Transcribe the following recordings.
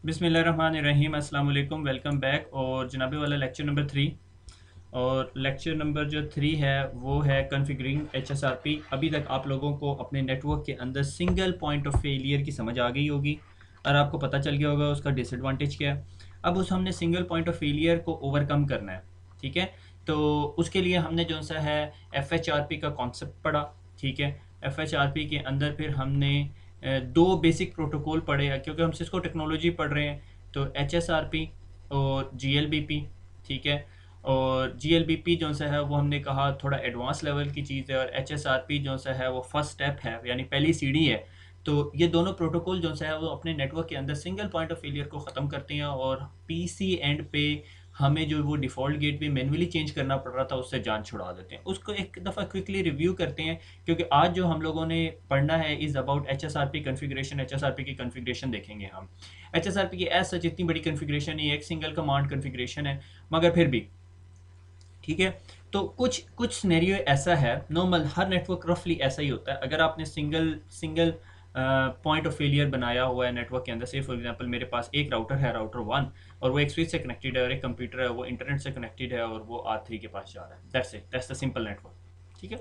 बिस्मिल्लाहिर्रहमानिर्रहीम अस्सलाम वालेकुम। Welcome back. और जनाबे वाला लेक्चर नंबर 3। और लेक्चर नंबर जो 3 है वो है कॉन्फ़िगरिंग HSRP। अभी तक आप लोगों को अपने नेटवर्क के अंदर सिंगल पॉइंट ऑफ फेलियर की समझ आ गई होगी और आपको पता चल गया होगा उसका डिसएडवांटेज क्या है। अब उस हमने सिंगल पॉइंट ऑफ फेलियर को ओवरकम करना है। ठीक है, तो उसके लिए हमने जो सा है FHRP का कॉन्सेप्ट पढ़ा। ठीक है, FHRP के अंदर फिर हमने दो बेसिक प्रोटोकॉल पढ़े हैं, क्योंकि हम सिस्को टेक्नोलॉजी पढ़ रहे हैं। तो HSRP और GLBP। ठीक है, और GLBP जो सा है वो हमने कहा थोड़ा एडवांस लेवल की चीज़ है, और HSRP जो सा है वो फर्स्ट स्टेप है, यानी पहली सीढ़ी है। तो ये दोनों प्रोटोकॉल जो सा है वो अपने नेटवर्क के अंदर सिंगल पॉइंट ऑफ फेलियर को ख़त्म करते हैं, और PC एंड पे हमें जो वो डिफ़ॉल्ट गेटवे मैन्युअली चेंज करना पड़ रहा था उससे जान छुड़ा देते हैं। उसको एक दफ़ा क्विकली रिव्यू करते हैं, क्योंकि आज जो हम लोगों ने पढ़ना है is about HSRP configuration. HSRP की कन्फिग्रेशन देखेंगे हम। HSRP की एज सच इतनी बड़ी कन्फिग्रेशन नहीं है, एक सिंगल कमांड कन्फिग्रेशन है, मगर फिर भी ठीक है। तो कुछ कुछ सिनेरियो ऐसा है, नॉर्मल हर नेटवर्क रफली ऐसा ही होता है। अगर आपने single single point of failure बनाया हुआ है नेटवर्क के अंदर से, फॉर एग्जांपल मेरे पास एक राउटर है, राउटर 1, और वो एक स्विच से कनेक्टेड है, और एक कंप्यूटर है वो इंटरनेट से कनेक्टेड है, और वो R3 के पास जा रहा है। That's it, that's the simple network. ठीक है।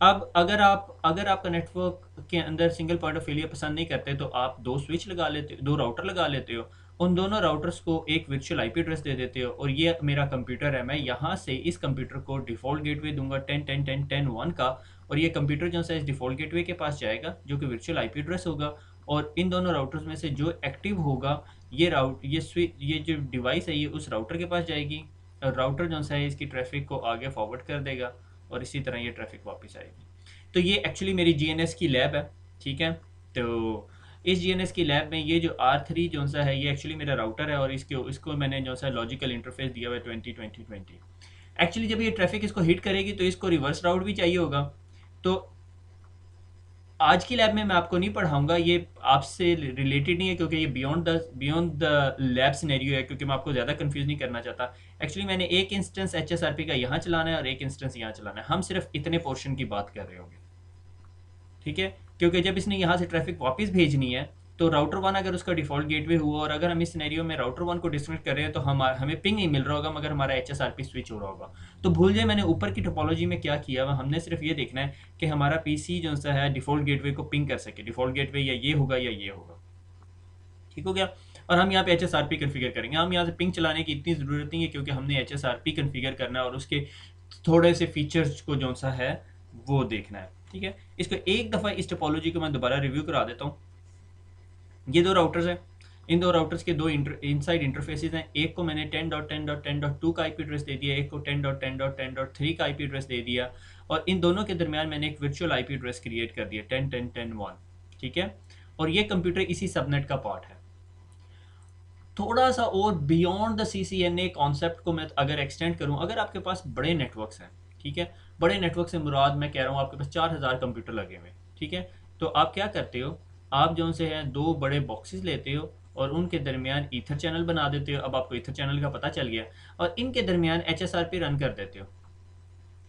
अब अगर आपका नेटवर्क के अंदर सिंगल पॉइंट ऑफ फेलियर पसंद नहीं करते, तो आप दो स्विच लगा लेते हो, दो राउटर लगा लेते हो। उन दोनों राउटर्स को एक वर्चुअल आईपी एड्रेस दे देते हो, और ये मेरा कंप्यूटर है, मैं यहाँ से इस कंप्यूटर को डिफ़ॉल्ट गेटवे दूंगा 10.10.10.10.1 का, और ये कंप्यूटर जो है इस डिफ़ॉल्ट गेटवे के पास जाएगा जो कि वर्चुअल आईपी एड्रेस होगा। और इन दोनों राउटर्स में से जो एक्टिव होगा, ये जो डिवाइस है ये उस राउटर के पास जाएगी, और राउटर जो है इसकी ट्रैफिक को आगे फॉरवर्ड कर देगा, और इसी तरह ये ट्रैफिक वापस आएगी। तो ये एक्चुअली मेरी GNS की लैब है। ठीक है, तो इस GNS की लैब में ये जो R3 जो सा है ये एक्चुअली मेरा राउटर है, और इसको मैंने जो सा लॉजिकल इंटरफेस दिया हुआ है 20 एक्चुअली जब ये ट्रैफिक इसको हिट करेगी तो इसको रिवर्स राउट भी चाहिए होगा। तो आज की लैब में मैं आपको नहीं पढ़ाऊंगा, ये आपसे रिलेटेड नहीं है, क्योंकि ये बियॉन्ड द लैब सिनेरियो है, क्योंकि मैं आपको ज़्यादा कंफ्यूज नहीं करना चाहता। एक्चुअली मैंने एक इंस्टेंस HSRP का यहाँ चलाना है और एक इंस्टेंस यहाँ चलाना है, हम सिर्फ इतने पोर्शन की बात कर रहे होंगे। ठीक है, क्योंकि जब इसने यहाँ से ट्रैफिक वापस भेजनी है, तो राउटर 1 अगर उसका डिफ़ॉल्ट गेटवे हुआ, और अगर हम इस सिनेरियो में राउटर 1 को डिस्कनेक्ट कर रहे हैं, तो हमें पिंग नहीं मिल रहा होगा, मगर हमारा HSRP स्विच हो रहा होगा। तो भूल जाए मैंने ऊपर की टोपोलॉजी में क्या किया हुआ, हमने सिर्फ ये देखना है कि हमारा PC जो सा है डिफ़ॉल्ट गेटवे को पिंग कर सके। डिफ़ॉल्ट गेटवे या ये होगा या ये होगा। ठीक हो गया। और हम यहाँ पे HSRP कन्फिगर करेंगे। हम यहाँ से पिंग चलाने की इतनी ज़रूरत नहीं है, क्योंकि हमने HSRP कन्फिगर करना है और उसके थोड़े से फीचर्स को जो सा है वो देखना है। ठीक है, इसको एक दफ़ा इस टोपोलॉजी को मैं दोबारा रिव्यू करा देता हूँ। ये दो राउटर्स हैं, इन दो राउटर्स के दो इनसाइड इंटरफेसेस हैं। एक को मैंने 10.10.10.2 का आईपी एड्रेस दे दिया, एक को 10.10.10.3 का आईपी एड्रेस दे दिया, और इन दोनों के दरमियान मैंने एक वर्चुअल आईपी एड्रेस क्रिएट कर दिया 10.10.10.1। ठीक है, और ये कंप्यूटर इसी सबनेट का पार्ट है। थोड़ा सा और बियॉन्ड द CCNA कॉन्सेप्ट को मैं अगर एक्सटेंड करूं, अगर आपके पास बड़े नेटवर्क्स हैं, ठीक है, बड़े नेटवर्क से मुराद मैं कह रहा हूँ आपके पास 4000 कंप्यूटर लगे हुए हैं। ठीक है, तो आप क्या करते हो, आप जो से हैं दो बड़े बॉक्सेस लेते हो और उनके दरमियान ईथर चैनल बना देते हो। अब आपको ईथर चैनल का पता चल गया, और इनके दरमियान HSRP रन कर देते हो।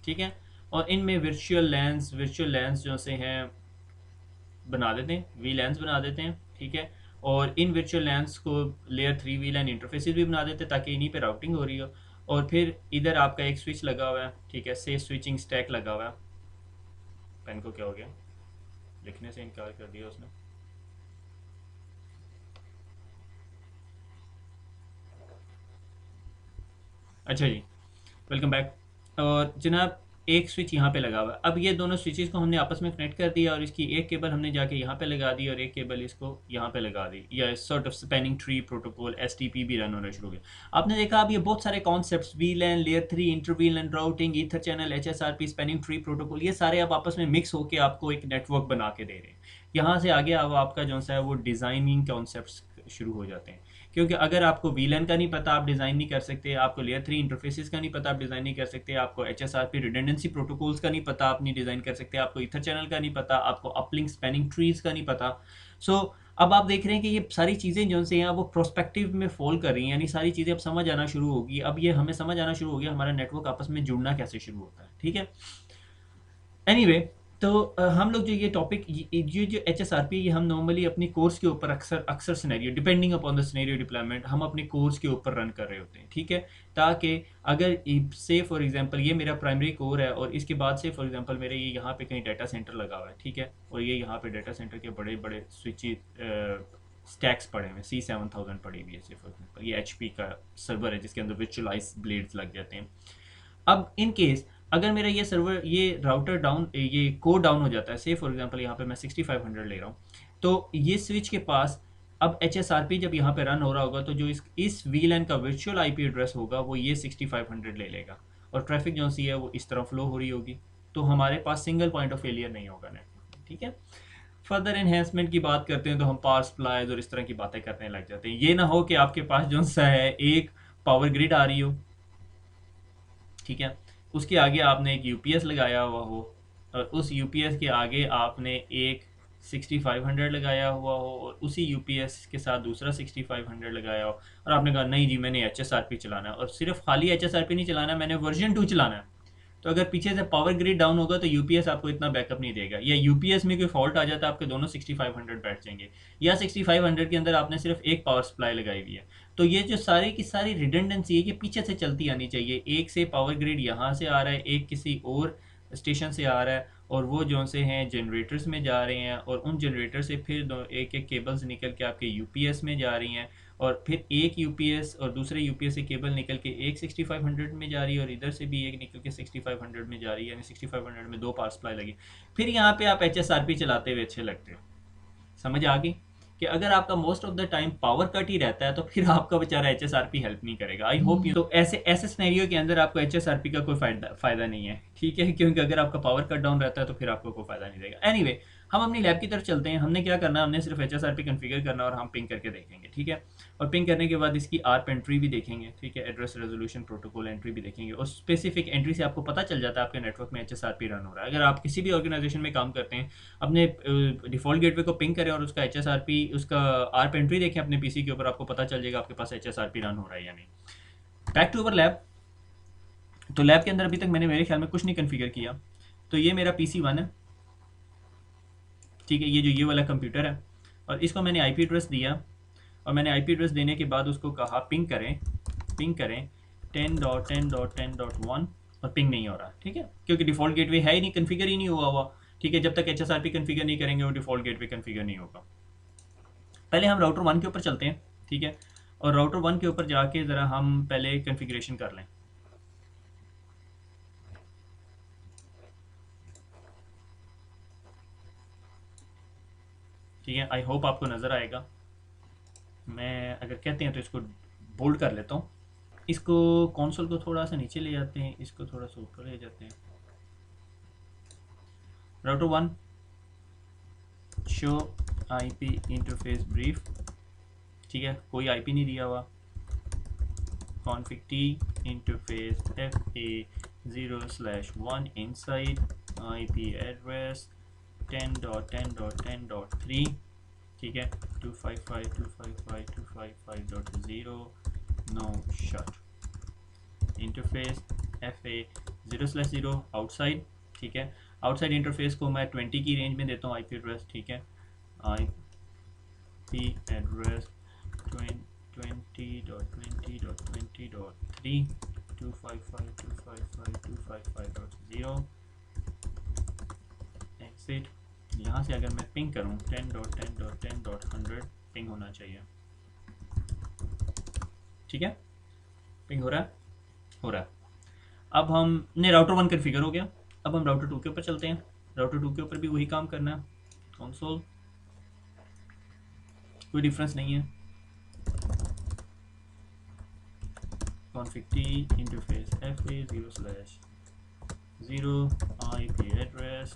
ठीक है, और इनमें वर्चुअल लैंस जो से हैं बना देते हैं, VLANs बना देते हैं। ठीक है, और इन वर्चुअल लैंस को लेयर 3 VLAN इंटरफेसेस भी बना देते हैं, ताकि इन्हीं पे राउटिंग हो रही हो। और फिर इधर आपका एक स्विच लगा हुआ है, ठीक है, से स्विचिंग स्टैक लगा हुआ है। पेन को क्या हो गया, लिखने से इनकार कर दिया उसने। अच्छा जी, वेलकम बैक। और जनाब एक स्विच यहाँ पे लगा हुआ है। अब ये दोनों स्विचेस को हमने आपस में कनेक्ट कर दिया, और इसकी एक केबल हमने जाके यहाँ पे लगा दी और एक केबल इसको यहाँ पे लगा दी, या sort of spanning tree protocol STP भी रन होना शुरू हो गया। आपने देखा अब ये बहुत सारे concepts, VLAN, layer 3, inter VLAN routing, ether channel, HSRP, spanning tree protocol, ये सारे अब आपस में मिक्स होकर आपको एक नेटवर्क बना के दे रहे हैं। यहाँ से आगे अब आपका जो सा है वो डिज़ाइनिंग कॉन्सेप्ट शुरू हो जाते हैं, क्योंकि अगर आपको VLAN का नहीं पता आप डिज़ाइन नहीं कर सकते, आपको लेयर 3 इंटरफेसेस का नहीं पता आप डिज़ाइन नहीं कर सकते, आपको HSRP रिडंडेंसी प्रोटोकॉल्स का नहीं पता आप नहीं डिज़ाइन कर सकते, आपको ईथर चैनल का नहीं पता, आपको अपलिंक स्पैनिंग ट्रीज का नहीं पता। सो अब आप देख रहे हैं कि ये सारी चीज़ें जो से हैं वो प्रोस्पेक्टिव में फॉल कर रही हैं, यानी सारी चीज़ें अब समझ आना शुरू होगी। अब ये हमें समझ आना शुरू हो गया हमारा नेटवर्क आपस में जुड़ना कैसे शुरू होता है। ठीक है, एनीवे तो हम लोग जो ये टॉपिक जो एच एस आर पी, ये हम नॉर्मली अपनी कोर्स के ऊपर अक्सर अक्सर scenario depending upon the scenario deployment हम अपने कोर्स के ऊपर रन कर रहे होते हैं, ठीक है। ताकि अगर से फॉर एग्जांपल ये मेरा प्राइमरी कोर है और इसके बाद से फॉर एग्जांपल मेरे ये यहाँ पे कहीं डाटा सेंटर लगा हुआ है, ठीक है, और ये यहाँ पे डाटा सेंटर के बड़े बड़े स्विच स्टैक्स पड़े हुए हैं, C7000 पड़ी हुई है से फॉर एग्जांपल, ये HP का सर्वर है जिसके अंदर विचुअलाइज ब्लेड्स लग जाते हैं। अब इन केस अगर मेरा ये सर्वर ये राउटर डाउन ये कोड डाउन हो जाता है, से फॉर एग्जांपल यहाँ पे मैं 6500 ले रहा हूँ, तो ये स्विच के पास अब एच एस आर पी जब यहाँ पे रन हो रहा होगा तो जो इस VLAN का वर्चुअल IP एड्रेस होगा वो ये 6500 ले लेगा, और ट्रैफिक जो सी है वो इस तरह फ्लो हो रही होगी, तो हमारे पास सिंगल पॉइंट ऑफ फेलियर नहीं होगा नेटवर्क, ठीक है। फर्दर एनहेंसमेंट की बात करते हैं तो हम पावर सप्लाईज और इस तरह की बातें करने लग जाते हैं। ये ना हो कि आपके पास जो सा है एक पावर ग्रिड आ रही हो, ठीक है, उसके आगे आपने एक यूपीएस लगाया हुआ हो, और उस यूपीएस के आगे आपने एक 6500 लगाया हुआ हो, और उसी यूपीएस के साथ दूसरा 6500 लगाया हो, और आपने कहा नहीं जी मैंने HSRP चलाना है, और सिर्फ खाली HSRP नहीं चलाना है, मैंने वर्जन 2 चलाना है। तो अगर पीछे से पावर ग्रिड डाउन होगा तो यूपीएस आपको इतना बैकअप नहीं देगा, या यूपीएस में कोई फॉल्ट आ जाता है आपके दोनों 6500 बैठ जाएंगे, या 6500 के अंदर आपने सिर्फ एक पावर सप्लाई लगाई हुई है। तो ये जो सारी की सारी रिडंडेंसी है ये पीछे से चलती आनी चाहिए, एक से पावर ग्रिड यहाँ से आ रहा है, एक किसी और स्टेशन से आ रहा है, और वो जो से हैं जनरेटर्स में जा रहे हैं, और उन जनरेटर से फिर एक एक केबल्स निकल के आपके यूपीएस में जा रही हैं, और फिर एक यूपीएस और दूसरे यूपीएस से केबल निकल के एक 6500 में जा रही है, और इधर से भी एक निकल के 6500 में जा रही है, यानी 6500 में दो पावर सप्लाई लगी। फिर यहाँ पे आप HSRP चलाते हुए अच्छे लगते हो। समझ आ गई कि अगर आपका most of the time power cut ही रहता है तो फिर आपका बेचारा HSRP हेल्प नहीं करेगा। आई होप यू, तो ऐसे ऐसे सिनेरियो के अंदर आपको HSRP का कोई फायदा नहीं है, ठीक है, क्योंकि अगर आपका पावर कट डाउन रहता है तो फिर आपको कोई फायदा नहीं देगा। एनीवे हम अपनी लैब की तरफ चलते हैं। हमने क्या करना है, हमने सिर्फ HSRP कन्फिगर करना और हम पिंग करके देखेंगे, ठीक है, और पिंग करने के बाद इसकी ARP एंट्री भी देखेंगे, ठीक है, एड्रेस रेजोल्यूशन प्रोटोकॉल एंट्री भी देखेंगे, और स्पेसिफिक एंट्री से आपको पता चल जाता है आपके नेटवर्क में HSRP रन हो रहा है। अगर आप किसी भी ऑर्गेनाइजेशन में काम करते हैं, अपने डिफॉल्ट गेटवे को पिंग करें और उसका HSRP उसका ARP एंट्री देखें अपने PC के ऊपर, आपको पता चल जाएगा आपके पास HSRP रन हो रहा है या नहीं। Back to our lab. तो लैब के अंदर अभी तक मैंने मेरे ख्याल में कुछ नहीं कन्फिगर किया। तो ये मेरा PC1 है, ठीक है, ये जो ये वाला कंप्यूटर है, और इसको मैंने IP एड्रेस दिया, और मैंने IP एड्रेस देने के बाद उसको कहा पिंग करें 10.10.10.1, और पिंग नहीं हो रहा, ठीक है, क्योंकि डिफ़ॉल्ट गेटवे है ही नहीं, कन्फिगर ही नहीं हुआ, ठीक है। जब तक HSRP कन्फिगर नहीं करेंगे वो डिफ़ॉल्ट गेटवे कन्फिगर नहीं होगा। पहले हम राउटर 1 के ऊपर चलते हैं, ठीक है, और राउटर 1 के ऊपर जाके ज़रा हम पहले कन्फिगरेशन कर लें। ठीक है, आई होप आपको नज़र आएगा। मैं अगर कहते हैं तो इसको बोल्ड कर लेता हूँ, इसको कंसोल को थोड़ा सा नीचे ले जाते हैं, इसको थोड़ा सा ऊपर ले जाते हैं। Router 1 show IP interface brief, ठीक है, कोई IP नहीं दिया हुआ। config t interface fa0/1 inside IP address 10.10.10.3, ठीक है, 255.255.255.0 no shut interface fa0/0 outside, ठीक है। आउटसाइड इंटरफेस को मैं 20 की रेंज में देता हूँ IP एड्रेस, ठीक है, IP एड्रेस 20.20.20.3 255.255.255.0 एक्सिट। यहाँ से अगर मैं पिंग करूँ 10.10.10.100 पिंग होना चाहिए, ठीक है, पिंग हो रहा है, हो रहा है। अब हमने राउटर 1 कन्फिगर हो गया, अब हम राउटर 2 के ऊपर चलते हैं। राउटर 2 के ऊपर भी वही काम करना है, कंसोल, कोई डिफरेंस नहीं है। config t interface fa0/0 IP address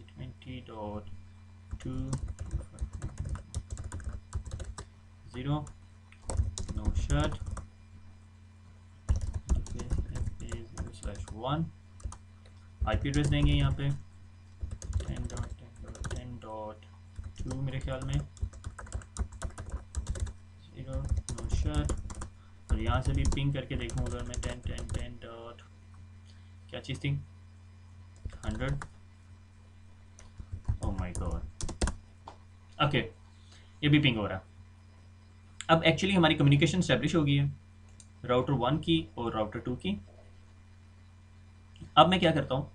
20.20.2 no shut interface fa0/1 IP address देंगे यहाँ पे 10.10.10.2 मेरे ख्याल में 0 no shut। और यहाँ से भी पिंग करके देखूँ अगर मैं 10.10.10 डॉट क्या चीज़ थी 100 माय गॉड, ओके ये भी पिंग हो रहा है। अब एक्चुअली हमारी कम्युनिकेशन स्टैब्लिश हो गई है राउटर 1 की और राउटर 2 की। अब मैं क्या करता हूँ,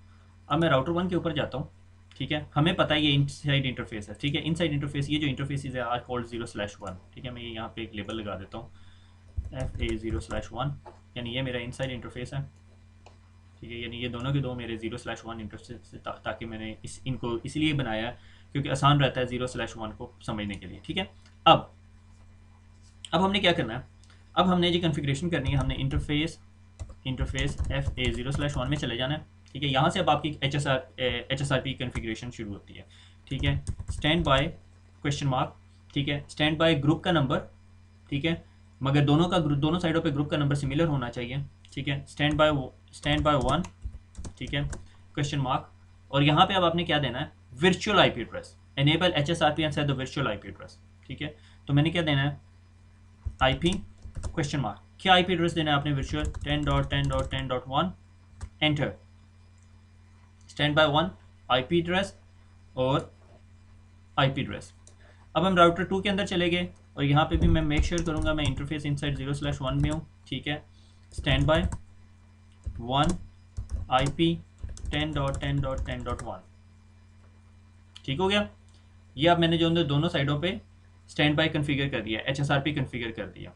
अब मैं राउटर 1 के ऊपर जाता हूँ, ठीक है। हमें पता है ये इनसाइड इंटरफेस है, ठीक है। इनसाइड इंटरफेस, ये जो इंटरफेसेस है आर कॉल्ड 0/1, ठीक है। मैं यहाँ पे एक लेबल लगा देता हूँ FA0/1, यानी ये मेरा इनसाइड इंटरफेस है, ठीक है। यानी ये दोनों के दो मेरे 0/1 इंटरफेस, ताकि मैंने इनको इसलिए बनाया है क्योंकि आसान रहता है 0/1 को समझने के लिए, ठीक है। अब हमने क्या करना है, अब हमने जो कन्फिग्रेशन करनी है, हमने इंटरफेस FA0/1 में चले जाना है, ठीक है। यहाँ से अब आपकी HSRP कन्फिग्रेशन शुरू होती है, ठीक है। स्टैंड बाय क्वेश्चन मार्क, ठीक है। स्टैंड बाय ग्रुप का नंबर, ठीक है, मगर दोनों साइडों पे ग्रुप का नंबर सिमिलर होना चाहिए, ठीक है। स्टैंड बाय 1, ठीक है, क्वेश्चन मार्क। और यहाँ पे अब आपने क्या देना है, virtual IP address, enable HSRP and set the virtual IP address, ठीक है। तो मैंने क्या देना है, आईपी क्वेश्चन मार्क, क्या आईपी एड्रेस देना है आपने, virtual 10.10.10.1, enter. Stand by 1 IP address और आईपी एड्रेस। अब हम राउटर 2 के अंदर चले गए और यहाँ पे भी मैं मेक श्योर करूँगा मैं इंटरफेस इनसाइड 0/1 में हूँ, ठीक है। स्टैंड बाय 1 IP 10.10.10.1, ठीक हो गया। ये अब मैंने जो दोनों साइडों पे स्टैंड बाय कन्फिगर कर दिया, HSRP कन्फिगर कर दिया।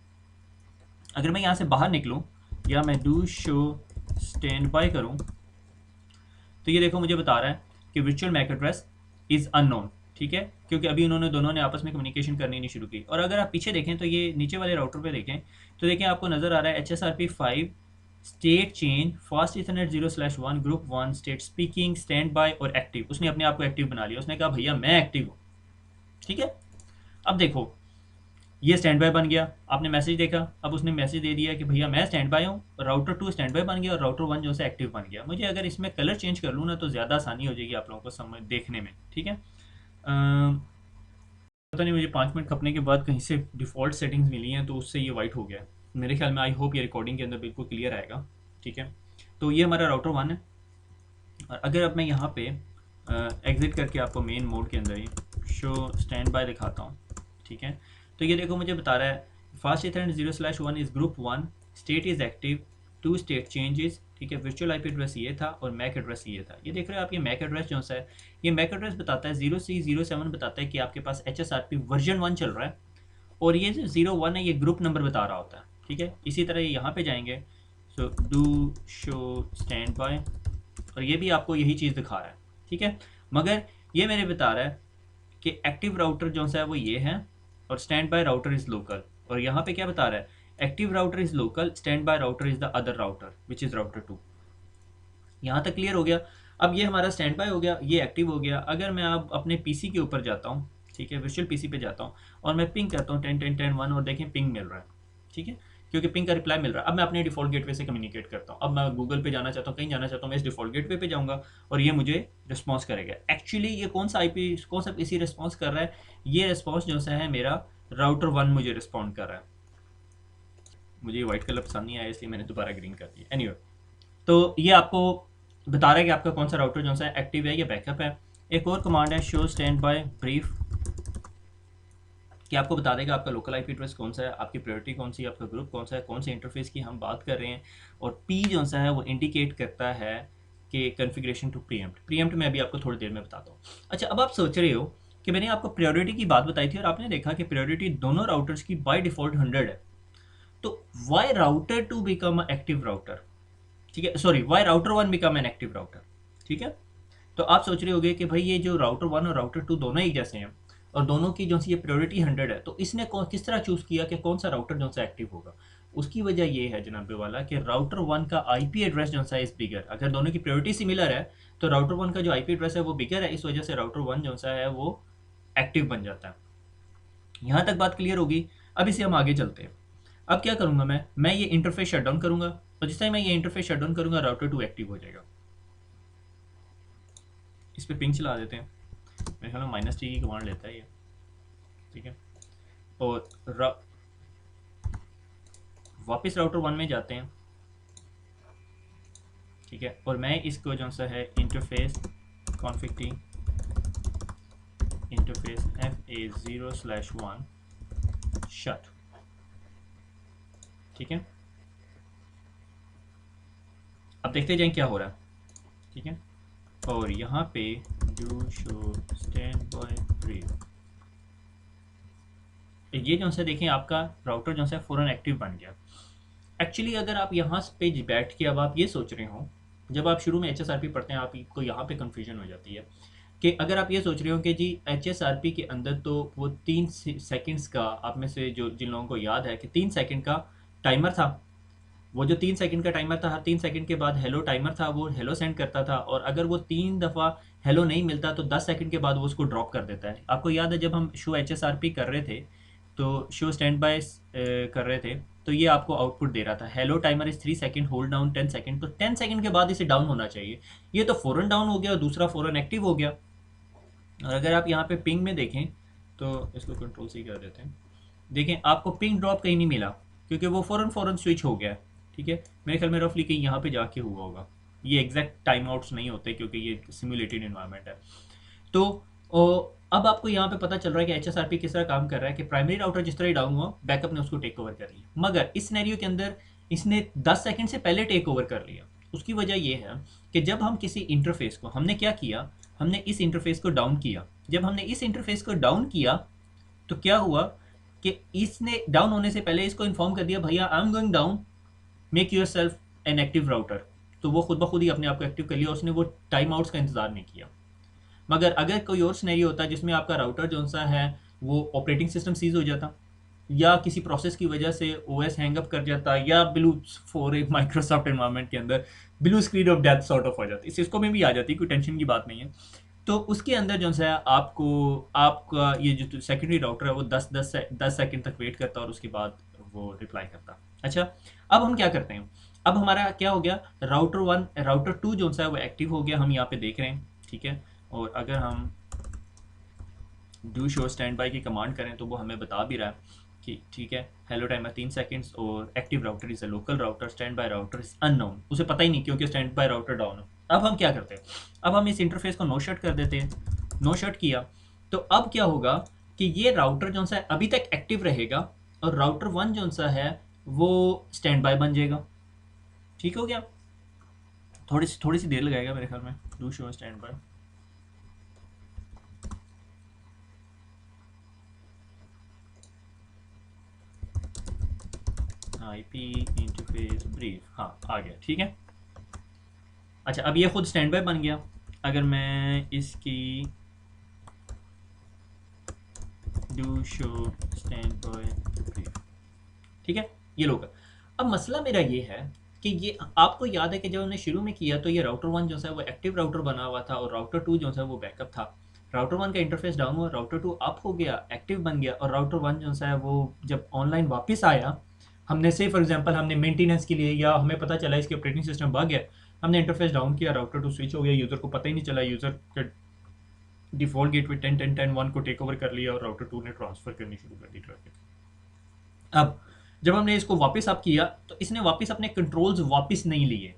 अगर मैं यहाँ से बाहर निकलूँ या मैं डू शो स्टैंड बाय करूँ, तो ये देखो मुझे बता रहा है कि virtual MAC address is unknown, ठीक है, क्योंकि अभी दोनों ने आपस में कम्युनिकेशन करनी नहीं शुरू की। और अगर आप पीछे देखें तो ये नीचे वाले राउटर पे देखें तो देखें आपको नज़र आ रहा है HSRP 5 state change fast Ethernet 0/1 group 1 state speaking stand by और एक्टिव। उसने अपने आप को एक्टिव बना लिया, उसने कहा भैया मैं एक्टिव हूँ, ठीक है। अब देखो ये स्टैंड बाय बन गया, आपने मैसेज देखा, अब उसने मैसेज दे दिया कि भैया मैं स्टैंड बाय हूँ, राउटर 2 स्टैंड बाय बन गया और राउटर 1 जो है एक्टिव बन गया। मुझे अगर इसमें कलर चेंज कर लूँ ना तो ज़्यादा आसानी हो जाएगी आप लोगों को समझ देखने में, ठीक है। पता नहीं मुझे 5 मिनट खपने के बाद कहीं से डिफ़ॉल्ट सेटिंग्स मिली हैं तो उससे ये वाइट हो गया है मेरे ख्याल में। आई होप ये रिकॉर्डिंग के अंदर बिल्कुल क्लियर आएगा, ठीक है। तो ये हमारा राउटर 1 है। और अगर अब मैं यहाँ पे एग्ज़िट करके आपको मेन मोड के अंदर ही शो स्टैंड बाय दिखाता हूँ, ठीक है। तो ये देखो मुझे बता रहा है fast Ethernet 0/1 is group 1 state is active 2 state changes, ठीक है। वर्चुअल आईपी एड्रेस ये था और मैक एड्रेस ये था। ये देख रहे हो आप, ये मैक एड्रेस जो सा है, ये मैक एड्रेस बताता है 0C07 बताता है कि आपके पास HSRP वर्जन 1 चल रहा है, और ये जो 01 है ये ग्रुप नंबर बता रहा होता है, ठीक है। इसी तरह यहाँ पे जाएंगे, so do show stand by, और ये भी आपको यही चीज़ दिखा रहा है, ठीक है। मगर ये मेरे बता रहा है कि एक्टिव राउटर जो सा है वो ये है और stand by router is local. और यहाँ पे क्या बता रहा है, active router is local, stand by router is the other router which is router 2। यहाँ तक क्लियर हो गया। अब ये हमारा स्टैंड बाय हो गया, ये एक्टिव हो गया। अगर मैं अब अपने पीसी के ऊपर जाता हूँ, ठीक है, वर्चुअल पीसी पे जाता हूँ और मैं पिंग करता हूँ 10.10.10.1 और देखें पिंग मिल रहा है, ठीक है, क्योंकि पिंग का रिप्लाई मिल रहा है। अब मैं अपने डिफ़ॉल्ट गेटवे से कम्युनिकेट करता हूँ। अब मैं गूगल पे जाना चाहता हूँ, कहीं जाना चाहता हूँ, मैं इस डिफ़ॉल्ट गेटवे पे जाऊँगा और ये मुझे रिस्पॉन्स करेगा। एक्चुअली ये कौन सा पीसी रिस्पॉन्स कर रहा है, ये रिस्पॉन्स जो सा है मेरा राउटर 1 मुझे रिस्पॉन्ड कर रहा है। मुझे व्हाइट कलर पसंद नहीं आया इसलिए मैंने दोबारा ग्रीन कर दिया। एनीवे, तो ये आपको बता रहा है कि आपका कौन सा राउटर जो सा एक्टिव है या बैकअप है। एक और कमांड है शो स्टैंड बाय ब्रीफ, कि आपको बता देगा आपका लोकल आईपी एड्रेस कौन सा है, आपकी प्रायोरिटी कौन सी है, आपका ग्रुप कौन सा है, कौन से इंटरफेस की हम बात कर रहे हैं। और पी जो सा है वो इंडिकेट करता है कि कन्फिग्रेशन टू प्रीएम्प्ट मैं अभी आपको थोड़ी देर में बताता हूँ। अच्छा, अब आप सोच रहे हो कि मैंने आपको प्रायोरिटी की बात बताई थी और आपने देखा कि प्रायोरिटी दोनों राउटर्स की बाय डिफ़ॉल्ट 100 है। तो Y router 2 become active router, ठीक है, sorry Y router 1 become an active router, ठीक है। तो आप सोच रहे होगे कि भाई ये जो राउटर 1 और राउटर 2 दोनों एक जैसे हैं और दोनों की जो सी ये प्रायोरिटी 100 है, तो इसने किस तरह चूज़ किया कि कौन सा राउटर जो सा एक्टिव होगा। उसकी वजह ये है जनाबे वाला कि राउटर 1 का आईपी एड्रेस जो सा इज़ बिगर। अगर दोनों की प्रायोरिटी सिमिलर है तो राउटर 1 का जो आईपी एड्रेस है वो बिगर है, इस वजह से राउटर 1 जो सा है वो एक्टिव बन जाता है। यहाँ तक बात क्लियर होगी। अब इसे हम आगे चलते हैं। अब क्या करूँगा मैं ये इंटरफेस शट डाउन करूँगा और जिस टाइम मैं ये इंटरफेस शट डाउन करूँगा राउटर 2 एक्टिव हो जाएगा। इस पर पिंग चला देते हैं, मेरे ख्याल में -t की कमांड लेता है ये, ठीक है। और वापस राउटर 1 में जाते हैं, ठीक है। और मैं इसको जो सा है interface config T interface FA0/1 shut. ठीक है, अब देखते जाएं क्या हो रहा है। ठीक है, और यहाँ पे do show stand by brief, ये जो सा देखें आपका राउटर जो सा फ़ौरन एक्टिव बन गया। एक्चुअली अगर आप यहाँ पे बैठ के अब आप ये सोच रहे हो, जब आप शुरू में HSRP पढ़ते हैं आपको यहाँ पे कन्फ्यूजन हो जाती है कि अगर आप ये सोच रहे हो कि जी HSRP के अंदर तो वो 3 सेकंड्स का, आप में से जो जिन लोगों को याद है कि 3 सेकंड का टाइमर था, वो जो 3 सेकंड का टाइमर था, हर 3 सेकंड के बाद हेलो टाइमर था, वो हेलो सेंड करता था, और अगर वो 3 दफ़ा हेलो नहीं मिलता तो 10 सेकंड के बाद वो उसको ड्रॉप कर देता है। आपको याद है जब हम शो HSRP कर रहे थे तो शो स्टैंड बाय कर रहे थे, तो ये आपको आउटपुट दे रहा था hello timer is 3 second, hold down 10 second, तो 10 सेकंड के बाद इसे डाउन होना चाहिए। ये तो फ़ौरन डाउन हो गया और दूसरा फ़ौरन एक्टिव हो गया। और अगर आप यहाँ पे पिंग में देखें तो इसको कंट्रोल सी कर देते हैं, देखें आपको पिंग ड्रॉप कहीं नहीं मिला क्योंकि वो फ़ौरन फ़ौरन स्विच हो गया है। ठीक है, मेरे ख्याल में रफली कहीं यहाँ पे जाके हुआ होगा, ये एग्जैक्ट टाइम आउट्स नहीं होते क्योंकि ये सिमुलेटेड इन्वायरमेंट है। तो अब आपको यहाँ पे पता चल रहा है कि HSRP किस तरह काम कर रहा है कि प्राइमरी राउटर जिस तरह ही डाउन हुआ, बैकअप ने उसको टेक ओवर कर लिया, मगर इस सिनेरियो के अंदर इसने 10 सेकंड से पहले टेक ओवर कर लिया। उसकी वजह ये है कि जब हम किसी इंटरफेस को, हमने क्या किया, हमने इस इंटरफेस को डाउन किया। जब हमने इस इंटरफेस को डाउन किया तो क्या हुआ कि इसने डाउन होने से पहले इसको इन्फॉर्म कर दिया, भैया I am going down, make your self N active router. तो वो खुद ब खुद ही अपने आप को एक्टिव कर लिया, उसने वो टाइम आउट्स का इंतजार नहीं किया। मगर अगर कोई और सिनेरियो होता जिसमें आपका राउटर जो सा है वो ऑपरेटिंग सिस्टम सीज हो जाता, या किसी प्रोसेस की वजह से OS हैंग अप कर जाता, या ब्लू फॉर एक माइक्रोसॉफ्ट एनवायरनमेंट के अंदर blue screen of death sort of हो जाती, सिस्को में भी आ जाती, कोई टेंशन की बात नहीं है। तो उसके अंदर जो है आपको आपका ये जो सेकेंडरी राउटर है वो 10 सेकंड तक वेट करता और उसके बाद वो रिप्लाई करता। अच्छा, अब हम क्या करते हैं, अब हमारा क्या हो गया, राउटर 2 जो है वो एक्टिव हो गया, हम यहाँ पे देख रहे हैं। ठीक है, और अगर हम डू शो स्टैंड बाय की कमांड करें तो वो हमें बता भी रहा है कि ठीक है, हेलो टाइमर 3 सेकंड्स और active router is a local router, stand by router is unknown, उसे पता ही नहीं क्योंकि स्टैंड बाय राउटर डाउन हो। अब हम क्या करते हैं, अब हम इस इंटरफेस को नो शट कर देते हैं। नो शट किया तो अब क्या होगा कि ये राउटर जो सा है अभी तक एक्टिव रहेगा और राउटर 1 जो सा है वो स्टैंड बाय बन जाएगा। ठीक हो गया, थोड़ी सी देर लगाएगा मेरे ख्याल में। Do show stand by, IP interface brief, हाँ आ गया। ठीक है, अच्छा अब ये खुद स्टैंड बाय बन गया। अगर मैं इसकी do show stand by brief, ठीक है, ये लोग। अब मसला मेरा ये है कि ये आपको याद है कि जब हमने शुरू में किया तो ये राउटर 1 जो है वो एक्टिव राउटर बना हुआ था और राउटर 2 जो है वो बैकअप था। राउटर 1 का इंटरफेस डाउन हुआ, राउटर 2 अप हो गया, एक्टिव बन गया, और राउटर 1 जो है वो जब ऑनलाइन वापस आया, हमने से फॉर एग्जांपल हमने मेंटेनेंस के लिए, या हमें पता चला इसके ऑपरेटिंग सिस्टम बग गया, हमने इंटरफेस डाउन किया, राउटर 2 स्विच हो गया, यूज़र को पता ही नहीं चला, यूज़र के डिफ़ॉल्ट गेटवे 10.10.10.1 को टेक ओवर कर लिया और राउटर 2 ने ट्रांसफ़र करनी शुरू कर दी ट्रैफिक। अब जब हमने इसको वापस अप किया तो इसने वापस अपने कंट्रोल्स वापस नहीं लिए।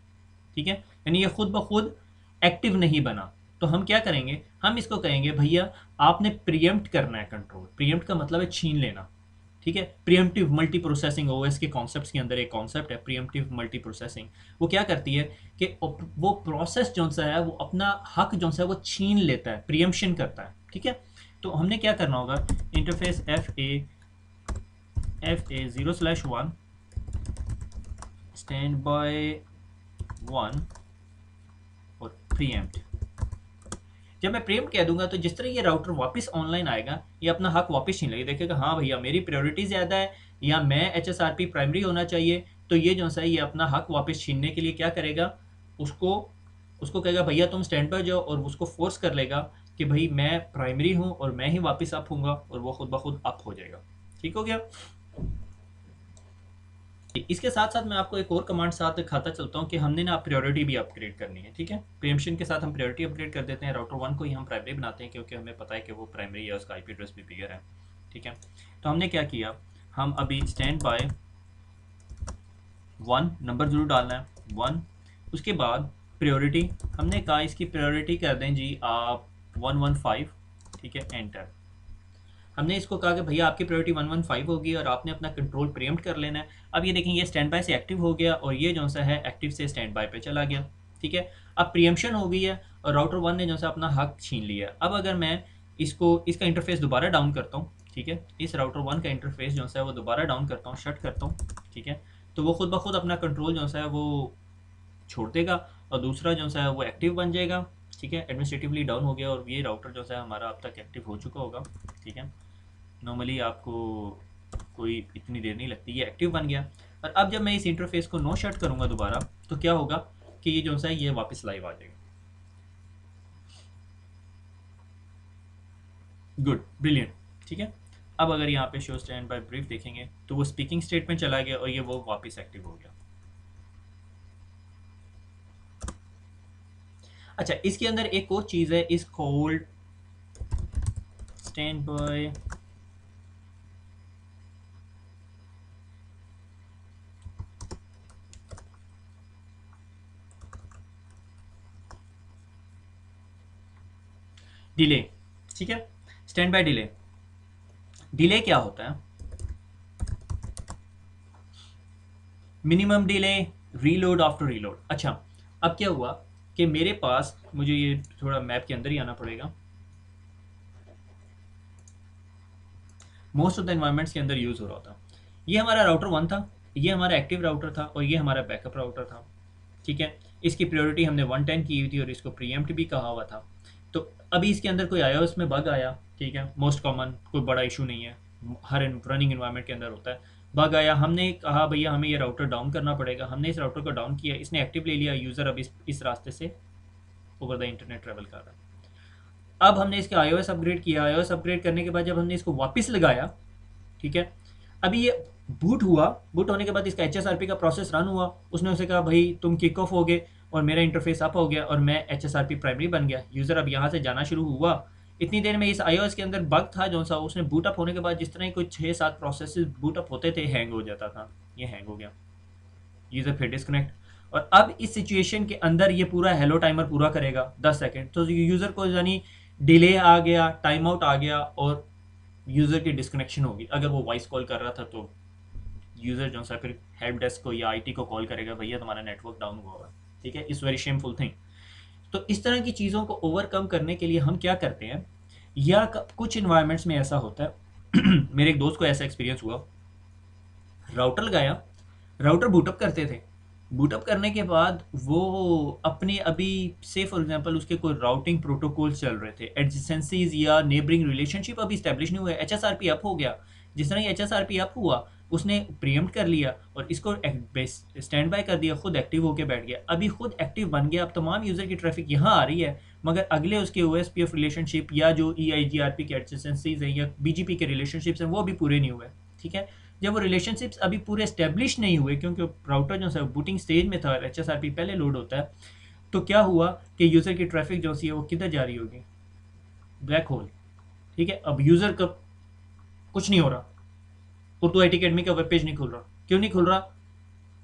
ठीक है, यानी ये खुद ब खुद एक्टिव नहीं बना। तो हम क्या करेंगे, हम इसको कहेंगे भैया आपने प्रीएम्प्ट करना है कंट्रोल। प्रीएम्प्ट का मतलब है छीन लेना। ठीक है, प्रीएम्प्टिव मल्टी प्रोसेसिंग OS के कॉन्सेप्ट्स के अंदर एक कॉन्सेप्ट है प्रीएम्प्टिव मल्टी प्रोसेसिंग। वो क्या करती है कि वो प्रोसेस जो सा है वो अपना हक जो सा है वो छीन लेता है, प्रीएम्प्शन करता है। ठीक है, तो हमने क्या करना होगा, इंटरफेस FA0/1 स्टैंड बाय 1 और प्रीएम्प्ट। जब मैं प्रीएम्प्ट कह दूंगा तो जिस तरह ये राउटर वापस ऑनलाइन आएगा ये अपना हक वापस छीन लेगा, देखेगा हाँ भैया मेरी प्रायोरिटी ज़्यादा है या मैं HSRP प्राइमरी होना चाहिए, तो ये जो सा है ये अपना हक वापस छीनने के लिए क्या करेगा, उसको कहेगा भैया तुम स्टैंड पर जाओ, और उसको फोर्स कर लेगा कि भाई मैं प्राइमरी हूँ और मैं ही वापस अप होऊंगा, और वो खुद ब खुद अप हो जाएगा। ठीक हो गया। इसके साथ साथ मैं आपको एक और कमांड साथ दिखाता चलता हूँ कि हमने ना प्रायोरिटी भी अपग्रेड करनी है। ठीक है, प्रीएम्प्शन के साथ हम प्रायोरिटी अपग्रेड कर देते हैं। राउटर 1 को ही हम प्राइमरी बनाते हैं क्योंकि हमें पता है कि वो प्राइमरी है, उसका IP एड्रेस भी बिगर है। ठीक है, तो हमने क्या किया, हम अभी स्टैंड बाय 1 नंबर जरूर डालना है 1, उसके बाद प्रायोरिटी हमने कहा इसकी प्रायोरिटी कर दें जी आप 115। ठीक है, एंटर। हमने इसको कहा कि भैया आपकी प्रायोरिटी 115 होगी और आपने अपना कंट्रोल प्रीएम्प्ट कर लेना है। अब ये देखें, ये स्टैंड बाय से एक्टिव हो गया और ये जो सा है एक्टिव से स्टैंड बाय पे चला गया। ठीक है, अब प्रीएम्पशन हो गई है और राउटर 1 ने जो सा अपना हक छीन लिया। अब अगर मैं इसका इंटरफेस दोबारा डाउन करता हूँ, ठीक है, इस राउटर 1 का इंटरफेस जो है वो दोबारा डाउन करता हूँ, शट करता हूँ, ठीक है, तो वो खुद ब खुद अपना कंट्रोल जो है वो छोड़ देगा और दूसरा जो है वो एक्टिव बन जाएगा। ठीक है, एडमिनिस्ट्रेटिवली डाउन हो गया और ये राउटर जो है हमारा अब तक एक्टिव हो चुका होगा। ठीक है, नॉर्मली आपको कोई इतनी देर नहीं लगती, ये एक्टिव बन गया। और अब जब मैं इस इंटरफेस को नो शट करूँगा दोबारा, तो क्या होगा कि ये जो है ये वापस लाइव आ जाएगा। Good, brilliant. ठीक है, अब अगर यहाँ पे शो स्टैंड बाय ब्रीफ देखेंगे तो वो स्पीकिंग स्टेट में चला गया और ये वो वापस एक्टिव हो गया। अच्छा, इसके अंदर एक और चीज़ है, इस कॉल्ड स्टैंड बाय डिले। ठीक है, स्टैंड बाय डिले। डिले क्या होता है? Minimum delay, reload after reload. अच्छा, अब क्या हुआ कि मेरे पास, मुझे ये थोड़ा मैप के अंदर ही आना पड़ेगा, मोस्ट ऑफ द इन्वायरमेंट्स के अंदर यूज़ हो रहा था। ये हमारा राउटर 1 था, ये हमारा एक्टिव राउटर था और ये हमारा बैकअप राउटर था। ठीक है, इसकी प्रायोरिटी हमने 110 की हुई थी और इसको प्रीएम्प्ट भी कहा हुआ था। तो अभी इसके अंदर कोई आया, उसमें बग आया, ठीक है, मोस्ट कॉमन, कोई बड़ा इशू नहीं है, हर रनिंग इन्वायरमेंट के अंदर होता है। बग आया, हमने कहा भैया हमें ये राउटर डाउन करना पड़ेगा, हमने इस राउटर को डाउन किया, इसने एक्टिव ले लिया, यूज़र अब इस रास्ते से ओवर द इंटरनेट ट्रेवल कर रहा है। अब हमने इसका iOS अपग्रेड किया, iOS अपग्रेड करने के बाद जब हमने इसको वापस लगाया, ठीक है, अभी ये बूट हुआ, बूट होने के बाद इसका HSRP का प्रोसेस रन हुआ, उसने उसे कहा भाई तुम किक ऑफ हो गए और मेरा इंटरफेस अप हो गया और मैं HSRP प्राइमरी बन गया, यूज़र अब यहाँ से जाना शुरू हुआ। इतनी देर में इस iOS के अंदर बग था जो सा, उसने बूट अप होने के बाद जिस तरह ही कुछ 6-7 प्रोसेस बूट अप होते थे, हैंग हो जाता था, ये हैंग हो गया, यूज़र फिर डिस्कनेक्ट। और अब इस सिचुएशन के अंदर ये पूरा हेलो टाइमर पूरा करेगा 10 सेकेंड, तो यूज़र को यानी डिले आ गया, टाइम आउट आ गया और यूज़र की डिस्कनेक्शन होगी। अगर वो वॉइस कॉल कर रहा था तो यूज़र जो सा फिर हेल्प डेस्क को या आईटी को कॉल करेगा, भैया तुम्हारा नेटवर्क डाउन हुआ हुआ है। ठीक है, इस वेरी शेमफुल थिंग। तो इस तरह की चीज़ों को ओवरकम करने के लिए हम क्या करते हैं, या कुछ इन्वायरमेंट्स में ऐसा होता है मेरे एक दोस्त को ऐसा एक्सपीरियंस हुआ, राउटर लगाया, राउटर बूटअप करते थे, बूटअप करने के बाद वो अपने अभी से फॉर एग्जांपल उसके कोई राउटिंग प्रोटोकॉल्स चल रहे थे, एडजेंसीज या नेबरिंग रिलेशनशिप अभी स्टैब्लिश नहीं हुआ, HSRP अप हो गया। जिस तरह ही HSRP अप हुआ, उसने प्रीएम्प्ट कर लिया और इसको स्टैंड बाय कर दिया, खुद एक्टिव होकर बैठ गया, अभी खुद एक्टिव बन गया। अब तमाम यूज़र की ट्रैफिक यहाँ आ रही है, मगर अगले उसके OSPF रिलेशनशिप या जो EIGRP के एडजेंसीज हैं या BGP के रिलेशनशिप्स हैं वो भी पूरे नहीं हुए। ठीक है, जब वो रिलेशनशिप्स अभी पूरे स्टैब्लिश नहीं हुए, क्योंकि राउटर जो है बूटिंग स्टेज में था, HSRP पहले लोड होता है, तो क्या हुआ कि यूज़र की ट्रैफिक जो है वो किधर जा रही होगी, ब्लैक होल। ठीक है, अब यूज़र का कुछ नहीं हो रहा, उर्दू IT अकेडमी का वेब पेज नहीं खुल रहा, क्यों नहीं खुल रहा,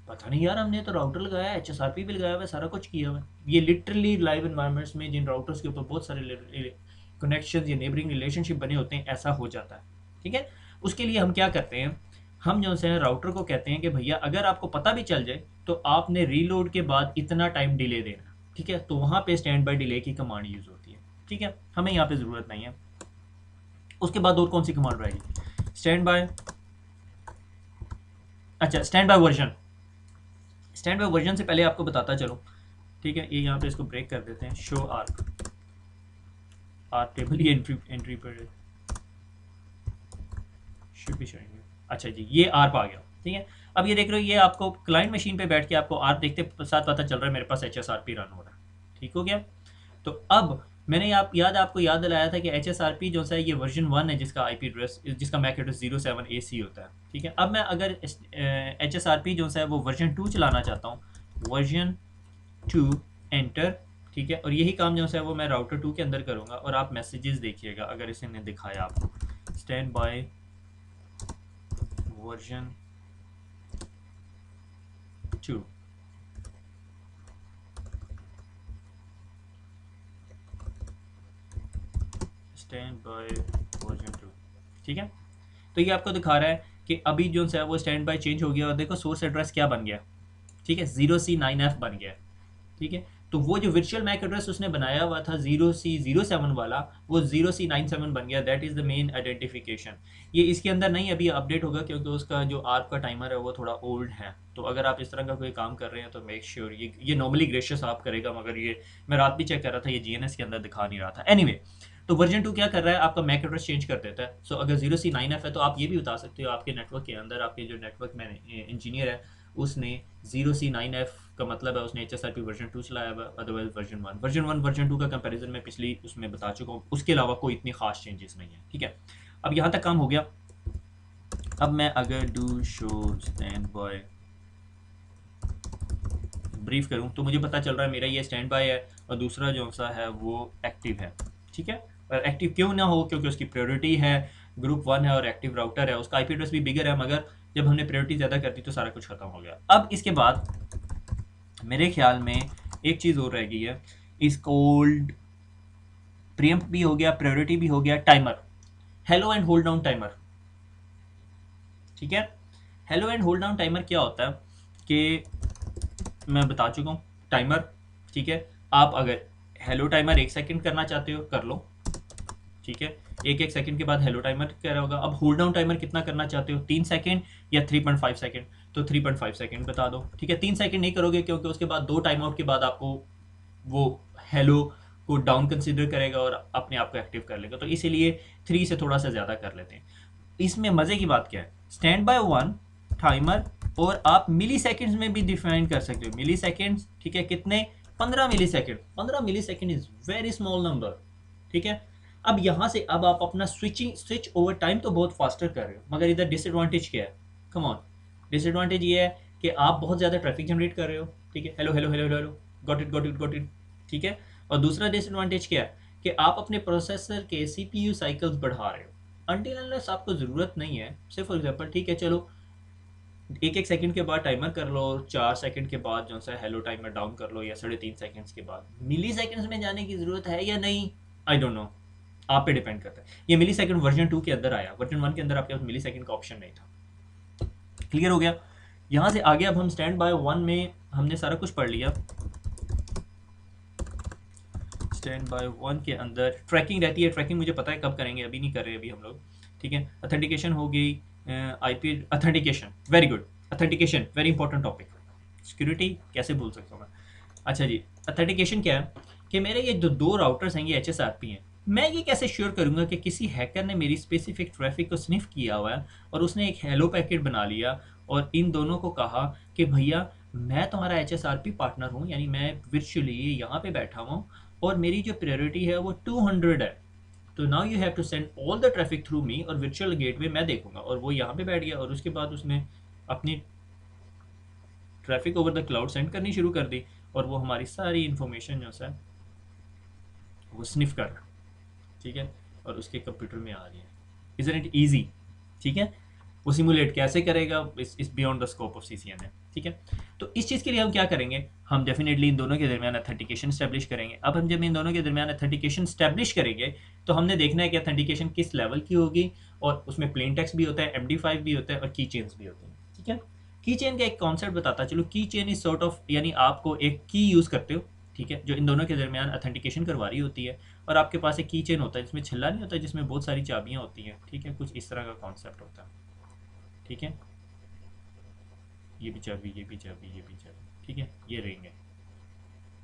पता नहीं यार, हमने तो राउटर लगाया है, HSRP भी लगाया हुआ है, सारा कुछ किया हुआ है। ये लिटरली लाइव इन्वायरमेंट्स में जिन राउटर्स के ऊपर बहुत सारे कनेक्शन या नेबरिंग रिलेशनशिप बने होते हैं, ऐसा हो जाता है। ठीक है, उसके लिए हम क्या करते हैं, हम जो है राउटर को कहते हैं कि भैया अगर आपको पता भी चल जाए तो आपने रीलोड के बाद इतना टाइम डिले देना। ठीक है, तो वहाँ पे स्टैंड बाय डिले की कमांड यूज़ होती है। ठीक है, हमें यहाँ पे ज़रूरत नहीं है। उसके बाद और कौन सी कमांड रहेगी, स्टैंड बाय, अच्छा stand by version. Stand by version से पहले आपको बताता चलो, ठीक है, ये यहाँ पे इसको ब्रेक कर देते हैं, शो आर्क, आर्क टेबल ही एंट्री पर शुड बी शोइंग। अच्छा जी, ये आर्प आ गया। ठीक है, अब ये देख रहे हो, ये आपको क्लाइंट मशीन पे बैठ के आपको आर्प देखते साथ पता चल रहा है मेरे पास HSRP रन हो रहा है। ठीक हो गया, तो अब मैंने आपको याद दिलाया था कि HSRP जो है ये वर्जन 1 है, जिसका IP एड्रेस, जिसका मैक एड्रेस 07AC होता है। ठीक है, अब मैं अगर HSRP जो है वो वर्जन 2 चलाना चाहता हूँ, वर्जन 2 एंटर। ठीक है, और यही काम जो है वो मैं राउटर 2 के अंदर करूँगा और आप मैसेजेस देखिएगा अगर इसने दिखाया आपको, stand by version 2, stand by version 2। ठीक है। तो ये आपको दिखा रहा है कि अभी जो है वो स्टैंड बाय चेंज हो गया, और देखो सोर्स एड्रेस क्या बन गया, ठीक है, 0C9F बन गया, ठीक है। तो वो जो वर्चुअल मैक एड्रेस उसने बनाया हुआ था 0C07 वाला, वो 0C97 बन गया। That is the main identification. ये इसके अंदर नहीं अभी अपडेट होगा, क्योंकि उसका जो आर्क का टाइमर है वो थोड़ा ओल्ड है। तो अगर आप इस तरह का कोई काम कर रहे हैं तो मेक श्योर ये नॉर्मली ग्रेशियस आप करेगा, मगर ये मैं रात भी चेक कर रहा था, ये GNS के अंदर दिखा नहीं रहा था। एनीवे, तो वर्जन 2 क्या कर रहा है, आपका मैक एड्रेस चेंज कर देता है। सो अगर 0C9F है तो आप ये भी बता सकते हो आपके नेटवर्क के अंदर, आपके जो नेटवर्क में इंजीनियर है उसने 0C9F का मतलब है उसने HSRP वर्जन 2 चलाया हुआ, अदरवाइज वर्जन 2 का कंपैरिजन मैं पिछली उसमें बता चुका हूँ। उसके अलावा कोई इतनी खास चेंजेस नहीं है, ठीक है। अब यहाँ तक काम हो गया। अब मैं अगर do show stand by brief करूँ तो मुझे पता चल रहा है मेरा ये स्टैंड बाय है और दूसरा जो सा है वो एक्टिव है, ठीक है। और एक्टिव क्यों ना हो, क्योंकि उसकी प्रायोरिटी है ग्रुप 1 है और एक्टिव राउटर है, उसका IP एड्रेस भी बिगर है, मगर जब हमने प्रायोरिटी ज़्यादा कर दी तो सारा कुछ खत्म हो गया। अब इसके बाद मेरे ख्याल में एक चीज़ और रह गई है, इस कोल्ड प्रीएम्प्ट भी हो गया, प्रायोरिटी भी हो गया, timer, hello and hold down timer, ठीक है। Hello and hold down timer क्या होता है कि मैं बता चुका हूँ, टाइमर, ठीक है। आप अगर हेलो टाइमर 1 सेकंड करना चाहते हो कर लो, ठीक है। एक सेकंड के बाद हेलो टाइमर कह रहा होगा। अब होल्ड डाउन टाइमर कितना करना चाहते हो, 3 सेकंड या 3.5 सेकंड, तो 3.5 सेकंड बता दो, ठीक है। 3 सेकंड नहीं करोगे क्योंकि उसके बाद 2 टाइम आउट के बाद आपको वो हेलो को डाउन कंसिडर करेगा और अपने आप को एक्टिव कर लेगा, तो इसीलिए 3 से थोड़ा सा ज़्यादा कर लेते हैं। इसमें मज़े की बात क्या है, स्टैंड बाय 1 टाइमर, और आप मिली सेकेंड्स में भी डिफाइन कर सकते हो, मिली सेकेंड्स, ठीक है। कितने, 15 millisecond. 15 millisecond is very small number, ठीक है। अब यहाँ से अब आप अपना स्विच ओवर टाइम तो बहुत फास्टर कर रहे हो, मगर इधर डिसएडवांटेज क्या है, कम ऑन, डिसएडवांटेज ये है कि आप बहुत ज़्यादा ट्रैफिक जनरेट कर रहे हो, ठीक है। Hello hello hello hello hello, got it got it got it, ठीक है। और दूसरा डिसएडवांटेज क्या है कि आप अपने प्रोसेसर के CPU साइकिल्स बढ़ा रहे हो अनटिल अनलेस आपको ज़रूरत नहीं है। से फॉर एग्जांपल, ठीक है, चलो 1 सेकंड के बाद टाइमर कर लो, 4 सेकंड के बाद जो सा हेलो टाइमर डाउन कर लो, या 3.5 सेकंड्स के बाद। मिली सेकंड्स में जाने की ज़रूरत है या नहीं, आई डोंट नो, आप पे डिपेंड करता है। ये मिली सेकंड वर्जन 2 के अंदर आया, वर्जन 1 के अंदर आपके पास मिली सेकंड का ऑप्शन नहीं था। क्लियर हो गया। यहाँ से आगे अब हम स्टैंड बाय 1 में हमने सारा कुछ पढ़ लिया। स्टैंड बाय 1 के अंदर ट्रैकिंग रहती है, ट्रैकिंग मुझे पता है कब करेंगे, अभी नहीं कर रहे अभी हम लोग, ठीक है। ऑथेंटिकेशन हो गई, IP authentication, very good, authentication very important topic. Security कैसे भूल सकता हूँ मैं। अच्छा जी, ऑथेंटिकेशन क्या है कि मेरे ये जो 2 राउटर्स हैं ये HSRP हैं, मैं ये कैसे श्योर करूँगा कि किसी हैकर ने मेरी स्पेसिफिक ट्रैफिक को स्निफ किया हुआ है और उसने एक हेलो पैकेट बना लिया और इन दोनों को कहा कि भैया मैं तुम्हारा HSRP पार्टनर हूँ, यानी मैं वर्चुअली यहाँ पे बैठा हूँ और मेरी जो प्रायोरिटी है वो 200 है, तो now you have to send all the traffic through me और वर्चुअल गेटवे मैं देखूंगा। और वो यहाँ पे बैठ गया और उसके बाद उसने अपनी traffic over the cloud send करनी शुरू कर दी और वो हमारी सारी इन्फॉर्मेशन जो है वो स्निफ कर रहा है, ठीक है, और उसके कंप्यूटर में आ रही है। इज़न्ट इट ईजी, ठीक है। वो सिमुलेट कैसे करेगा, इस beyond the scope of CCNA, ठीक है। तो इस चीज़ के लिए हम क्या करेंगे, हम डेफिनेटली इन दोनों के दरमियान ऑथेंटिकेशन स्टैब्लिश करेंगे। अब हम जब इन दोनों के दरमियान ऑथेंटिकेशन स्टैब्लिश करेंगे तो हमने देखना है कि ऑथेंटिकेशन किस लेवल की होगी, और उसमें प्लेन टेक्स्ट भी होता है, MD5 भी होता है और की चेन्स भी होते हैं, ठीक है। की चेन का एक कॉन्सेप्ट बताता चलो, की चेन इज सॉर्ट ऑफ, यानी आपको एक की यूज़ करते हो, ठीक है, जो इन दोनों के दरमियान ऑथेंटिकेशन करवा रही होती है, और आपके पास एक की चेन होता है जिसमें छिल्ला नहीं होता, जिसमें बहुत सारी चाबियाँ होती हैं, ठीक है, कुछ इस तरह का कॉन्सेप्ट होता है, ठीक है। ये भी चाबी, ये भी चाबी, ये भी चाबी, ठीक है, ये रिंग है,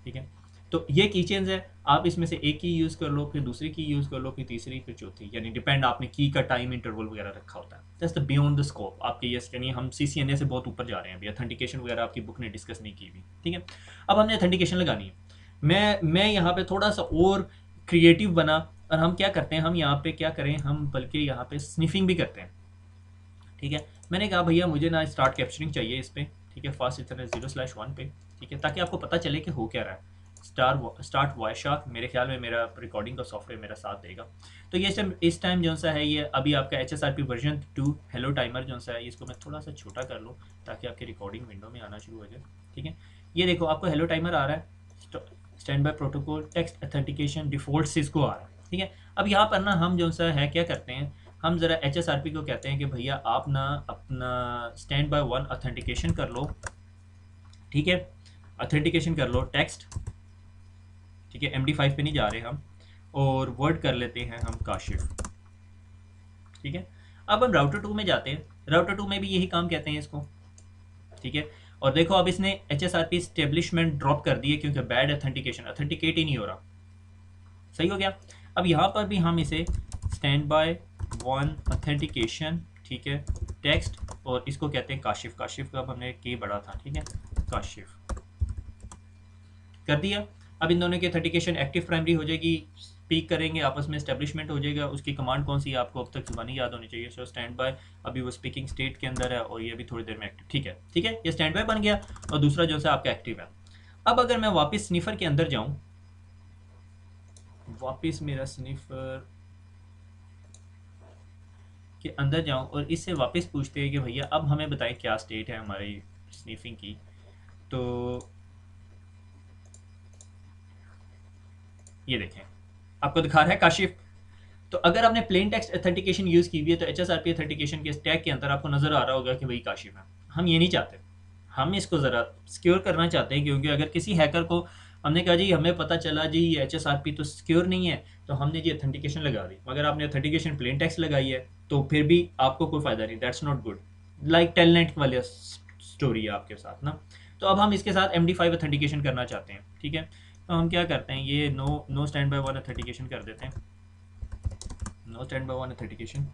ठीक है। तो ये की चेन्स है, आप इसमें से एक की यूज़ कर लो, फिर दूसरी की यूज़ कर लो, फिर तीसरी, फिर चौथी, यानी डिपेंड आपने की का टाइम इंटरवल वगैरह रखा होता है। That's the beyond the scope आपके, ये यानी हम CCNA से बहुत ऊपर जा रहे हैं अभी, ऑथेंटिकेशन वगैरह आपकी बुक ने डिस्कस नहीं की हुई, ठीक है। अब हमने ऑथेंटिकेशन लगानी है। मैं यहाँ पे थोड़ा सा और क्रिएटिव बना, और हम क्या करते हैं, हम यहाँ पे क्या करें, हम बल्कि यहाँ पे स्निफिंग भी करते हैं, ठीक है। मैंने कहा भैया मुझे ना स्टार्ट कैप्चरिंग चाहिए इस पर, ठीक है, फास्ट इथरनेट 0/1 पे, ठीक है, ताकि आपको पता चले कि हो क्या रहा है। स्टार्ट वायशार्क, मेरे ख्याल में मेरा रिकॉर्डिंग का सॉफ्टवेयर मेरा साथ देगा। तो ये इस टाइम जो सा है ये अभी आपका HSRP वर्जन 2 हेलो टाइमर जो सा है, इसको मैं थोड़ा सा छोटा कर लूँ ताकि आपके रिकॉर्डिंग विंडो में आना शुरू हो जाए, ठीक है। ये देखो आपको हेलो टाइमर आ रहा है, standby protocol text authentication default Cisco आ रहा है, ठीक है। अब यहाँ पर ना हम जो सा है क्या करते हैं, हम ज़रा HSRP को कहते हैं कि भैया आप ना अपना स्टैंड बाय वन ऑथेंटिकेशन कर लो, ठीक है, ऑथेंटिकेशन कर लो टेक्स्ट, ठीक है, MD5 पे नहीं जा रहे हम, और वर्ड कर लेते हैं हम काशिफ, ठीक है। अब हम राउटर 2 में जाते हैं, राउटर 2 में भी यही काम कहते हैं इसको, ठीक है। और देखो अब इसने HSRP स्टेब्लिशमेंट ड्रॉप कर दी है क्योंकि बैड ऑथेंटिकेशन, ऑथेंटिकेट ही नहीं हो रहा, सही हो गया। अब यहाँ पर भी हम इसे स्टैंड बाय वन ऑथेंटिकेशन, ठीक है, टेक्स्ट, और इसको कहते हैं काशिफ, काशिफ का अब हमने की बड़ा था, ठीक है, काशिफ कर दिया। अब इन दोनों की ऑथेंटिकेशन एक्टिव प्राइमरी हो जाएगी, स्पीक करेंगे आपस में, एस्टेब्लिशमेंट हो जाएगा। उसकी कमांड कौन सी है आपको अब तक जुबानी याद होनी चाहिए। सो स्टैंड बाय, अभी वो स्पीकिंग स्टेट के अंदर है और ये भी थोड़ी देर में एक्टिव, ठीक है, ठीक है, ये स्टैंड बाय बन गया और दूसरा जो है आपका एक्टिव है। अब अगर मैं वापस स्निफर के अंदर जाऊँ, वापस मेरा स्निफर के अंदर जाऊं और इससे वापस पूछते हैं कि भैया अब हमें बताएं क्या स्टेट है हमारी स्नीफिंग की, तो ये देखें आपको दिखा रहा है काशिफ। तो अगर आपने प्लेन टेक्स्ट ऑथेंटिकेशन यूज़ की हुई है तो HSRP ऑथेंटिकेशन के टैग के अंदर आपको नज़र आ रहा होगा कि भाई काशिफ है। हम ये नहीं चाहते, हम इसको ज़रा सिक्योर करना चाहते हैं, क्योंकि अगर किसी हैकर को हमने कहा जी हमें पता चला जी ये HSRP तो सिक्योर नहीं है, तो हमने जी ऑथेंटिकेशन लगा दी, मगर आपने ऑथेंटिकेशन प्लेन टेक्स्ट लगाई है तो फिर भी आपको कोई फ़ायदा नहीं, that's not good, like telnet वाली स्टोरी है आपके साथ ना। तो अब हम इसके साथ MD5 ऑथेंटिकेशन करना चाहते हैं, ठीक है। तो हम क्या करते हैं, ये know stand by one authentication कर देते हैं, know stand by one authentication,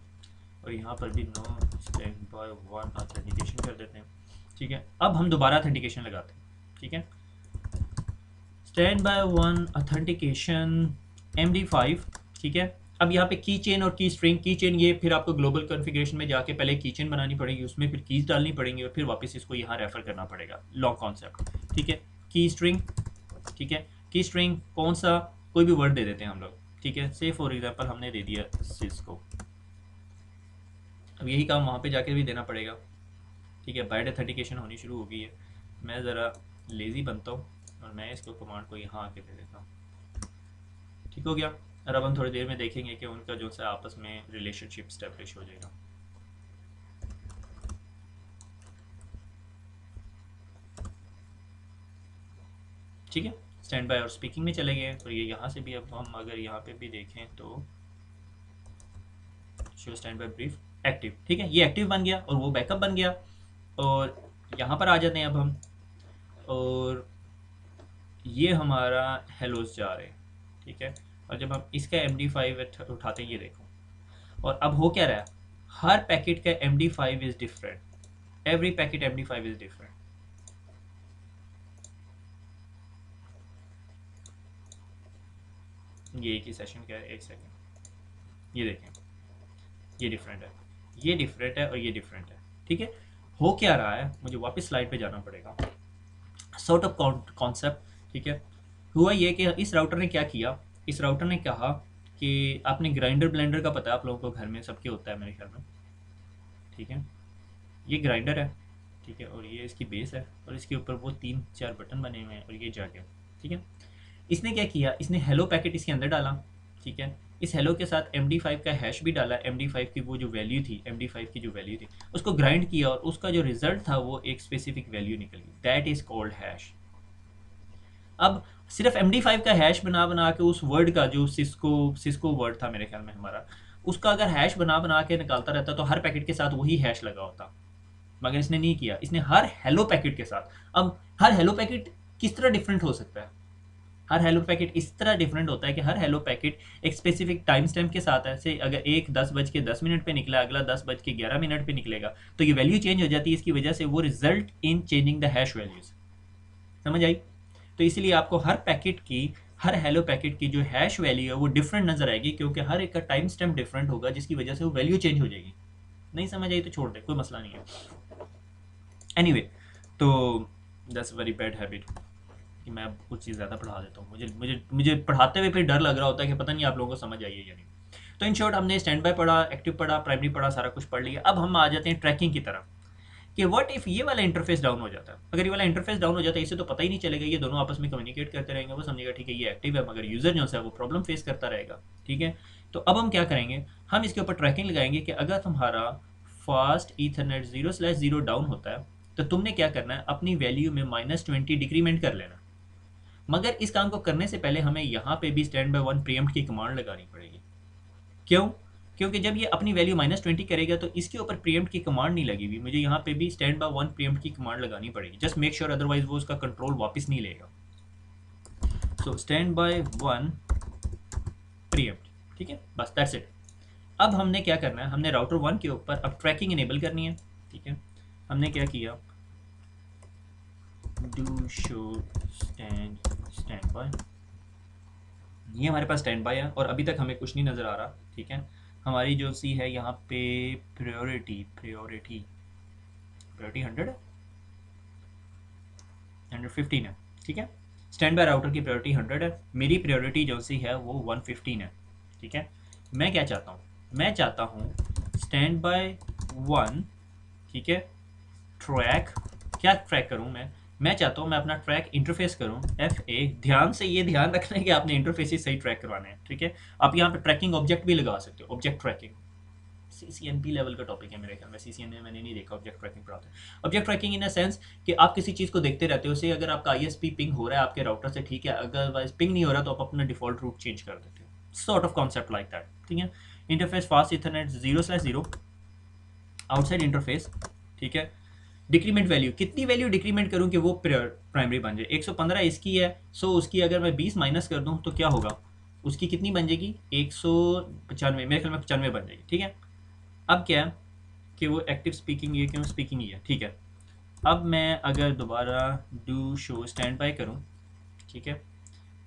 और यहाँ पर भी know stand by one authentication कर देते हैं, ठीक है। अब हम दोबारा ऑथेंटिकेशन लगाते हैं, ठीक है, stand by one authentication MD5, ठीक है। अब यहाँ पे की चेन और की स्ट्रिंग, की चेन ये फिर आपको ग्लोबल कॉन्फ़िगरेशन में जाके पहले की चेन बनानी पड़ेगी, उसमें फिर कीज डालनी पड़ेंगी और फिर वापस इसको यहाँ रेफर करना पड़ेगा, लॉन्ग कॉन्सेप्ट, ठीक है। की स्ट्रिंग, ठीक है, की स्ट्रिंग कौन सा, कोई भी वर्ड दे देते हैं हम लोग, ठीक है, से फॉर एग्जांपल हमने दे दिया सिस्को। अब यही काम वहाँ पे जाके भी देना पड़ेगा, ठीक है, बाइट ऑथेंटिकेशन होनी शुरू हो गई है। मैं ज़रा लेज़ी बनता हूँ और मैं इसको कमांड को यहाँ आके दे देता हूँ, ठीक हो गया। और अब हम थोड़ी देर में देखेंगे कि उनका जो है आपस में रिलेशनशिप स्टैब्लिश हो जाएगा। ठीक है, स्टैंड बाय और स्पीकिंग में चले गए, और ये यहाँ से भी अब हम अगर यहाँ पे भी देखें तो show stand by brief active, ठीक है, ये एक्टिव बन गया और वो बैकअप बन गया। और यहाँ पर आ जाते हैं अब हम, और ये हमारा हेलोस जा रहे हैं, ठीक है। और जब हम इसका MD5 उठाते हैं, ये देखो, और अब हो क्या रहा है, हर पैकेट का MD5 is different, every packet MD5 is different. ये एक ही सेशन का है, एक सेकंड, ये देखें, ये डिफरेंट है, ये डिफरेंट है और ये डिफरेंट है, ठीक है। हो क्या रहा है, मुझे वापस स्लाइड पे जाना पड़ेगा, सॉर्ट ऑफ कॉन्सेप्ट, ठीक है। हुआ ये कि इस राउटर ने क्या किया, इस राउटर ने कहा कि आपने ग्राइंडर ब्लेंडर का पता है आप लोगों को, घर में सबके होता है मेरे ख्याल में, ठीक है, ये ग्राइंडर है, ठीक है, और ये इसकी बेस है और इसके ऊपर वो 3-4 बटन बने हुए हैं और ये जाके, ठीक है। इसने क्या किया, इसने हेलो पैकेट इसके अंदर डाला, ठीक है, इस हेलो के साथ MD5 का हैश भी डाला, MD5 की वो जो वैल्यू थी, MD5 की जो वैल्यू थी उसको ग्राइंड किया और उसका जो रिजल्ट था वो एक स्पेसिफिक वैल्यू निकली, दैट इज कॉल्ड हैश। अब सिर्फ MD5 का हैश बना बना के उस वर्ड का, जो सिस्को वर्ड था मेरे ख्याल में हमारा, उसका अगर हैश बना बना के निकालता रहता तो हर पैकेट के साथ वही हैश लगा होता, मगर इसने नहीं किया, इसने हर हेलो पैकेट के साथ। अब हर हेलो पैकेट किस तरह डिफरेंट हो सकता है, हर हेलो पैकेट इस तरह डिफरेंट होता है कि हर हेलो पैकेट एक स्पेसिफिक टाइम स्टैम्प के साथ है, से अगर एक 10:10 पे निकला, अगला 10:11 पे निकलेगा, तो ये वैल्यू चेंज हो जाती है, इसकी वजह से वो result in changing the hash values, समझ आई। तो इसलिए आपको हर पैकेट की, हर हेलो पैकेट की जो हैश वैल्यू है वो डिफरेंट नजर आएगी, क्योंकि हर एक का टाइम स्टैम्प डिफरेंट होगा, जिसकी वजह से वो वैल्यू चेंज हो जाएगी। नहीं समझ आई तो छोड़ दे, कोई मसला नहीं है। एनीवे, तो दैट्स वेरी बैड हैबिट कि मैं अब कुछ चीज़ ज़्यादा पढ़ा देता हूँ, मुझे मुझे मुझे पढ़ाते हुए फिर डर लग रहा होता है कि पता नहीं आप लोगों को समझ आई है या नहीं। तो इन शॉर्ट हमने स्टैंड बाय पढ़ा, एक्टिव पढ़ा, प्राइमरी पढ़ा, सारा कुछ पढ़ लिया। अब हम आ जाते हैं ट्रैकिंग की तरफ कि व्हाट इफ़ ये वाला इंटरफेस डाउन हो जाता है। अगर ये वाला इंटरफेस डाउन हो जाता है, इसे तो पता ही नहीं चलेगा, ये दोनों आपस में कम्युनिकेट करते रहेंगे, वो समझेगा ठीक है ये एक्टिव है, मगर यूज़र जो है वो प्रॉब्लम फेस करता रहेगा। ठीक है, तो अब हम क्या करेंगे, हम इसके ऊपर ट्रैकिंग लगाएंगे कि अगर तुम्हारा फास्ट ईथरनेट 0/0 डाउन होता है तो तुमने क्या करना है, अपनी वैल्यू में -20 डिक्रीमेंट कर लेना। मगर इस काम को करने से पहले हमें यहाँ पे भी स्टैंड बाय वन प्रीएम्प्ट की कमांड लगानी पड़ेगी। क्यों? क्योंकि जब ये अपनी वैल्यू -20 करेगा तो इसके ऊपर प्रीएम्प्ट की कमांड नहीं लगी हुई, मुझे यहाँ पे भी स्टैंड बाय वन प्रीएम्प्ट की कमांड लगानी पड़ेगी, जस्ट मेक श्योर, अदरवाइज वो उसका कंट्रोल वापस नहीं लेगा। So stand by one pre-empt, ठीक है, बस दैट्स इट। अब हमने क्या करना है, हमने राउटर 1 के ऊपर अब ट्रैकिंग इनेबल करनी है। ठीक है, हमने क्या किया, डू शो स्टैंड बाय, ये हमारे पास स्टैंड बाय है और अभी तक हमें कुछ नहीं नज़र आ रहा। ठीक है, हमारी जो सी है यहाँ पे प्रायोरिटी 100 है, 115 है। ठीक है, स्टैंड बाय राउटर की प्रायोरिटी 100 है, मेरी प्रायोरिटी जो सी है वो 115 है। ठीक है, मैं क्या चाहता हूँ, मैं चाहता हूँ स्टैंड बाय वन, ठीक है, ट्रैक, क्या ट्रैक करूँ मैं चाहता हूँ मैं अपना ट्रैक इंटरफेस करूँ FA। ध्यान से ये ध्यान रखना है कि आपने इंटरफेस सही ट्रैक करवाने हैं। ठीक है, आप यहाँ पे ट्रैकिंग ऑब्जेक्ट भी लगा सकते हो, ऑब्जेक्ट ट्रैकिंग CCNP लेवल का टॉपिक है मेरे ख्याल में, CCN में मैंने नहीं देखा ऑब्जेक्ट ट्रैकिंग पढ़ाते हैं। Object tracking in a sense कि आप किसी चीज़ को देखते रहते हो, उसे अगर आपका ISP पिंग हो रहा है आपके राउटर से, ठीक है, अदरवाइज पिंग नहीं हो रहा तो आप अपना डिफॉल्ट रूट चेंज कर देते हो, sort of concept like that. ठीक है, interface fast Ethernet 0/0 outside interface. ठीक है, डिक्रीमेंट वैल्यू, कितनी वैल्यू डिक्रीमेंट करूं कि वो प्राइमरी बन जाए, 115 इसकी है, सो उसकी अगर मैं 20 माइनस कर दूं तो क्या होगा, उसकी कितनी बन जाएगी, 195, मेरे ख्याल में 95 बन जाएगी। ठीक है, अब क्या है कि वो एक्टिव स्पीकिंग, ये क्यों स्पीकिंग ही है। ठीक है, अब मैं अगर दोबारा डू शो स्टैंड बाय करूँ, ठीक है,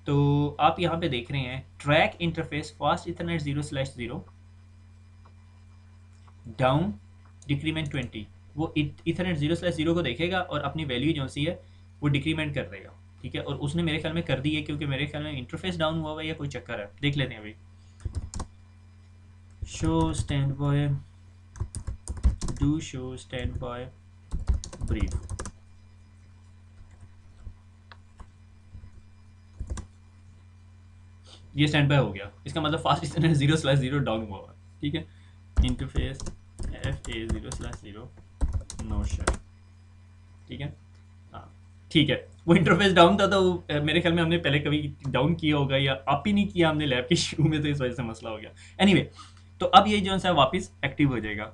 तो आप यहाँ पे देख रहे हैं track interface fast Ethernet 0/0 down decrement 20, वो इथरनेट 0/0 को देखेगा और अपनी वैल्यू जो सी है वो डिक्रीमेंट कर देगा। ठीक है, और उसने मेरे ख्याल में कर दी है, क्योंकि मेरे ख्याल में इंटरफेस डाउन हुआ हुआ है या कोई चक्कर है, देख लेते हैं अभी। Show stand by, do show stand by brief, ये स्टैंड बाय हो गया, इसका मतलब फास्ट इथरनेट 0/0 डाउन हुआ हुआ है। ठीक है, इंटरफेस FA 0/0 नो शो। ठीक है, हाँ ठीक है, वो इंटरफेस डाउन था तो मेरे ख्याल में हमने पहले कभी डाउन किया होगा या अप ही नहीं किया हमने लैब के शुरू में, तो इस वजह से मसला हो गया। एनीवे तो अब ये जो है वापस एक्टिव हो जाएगा,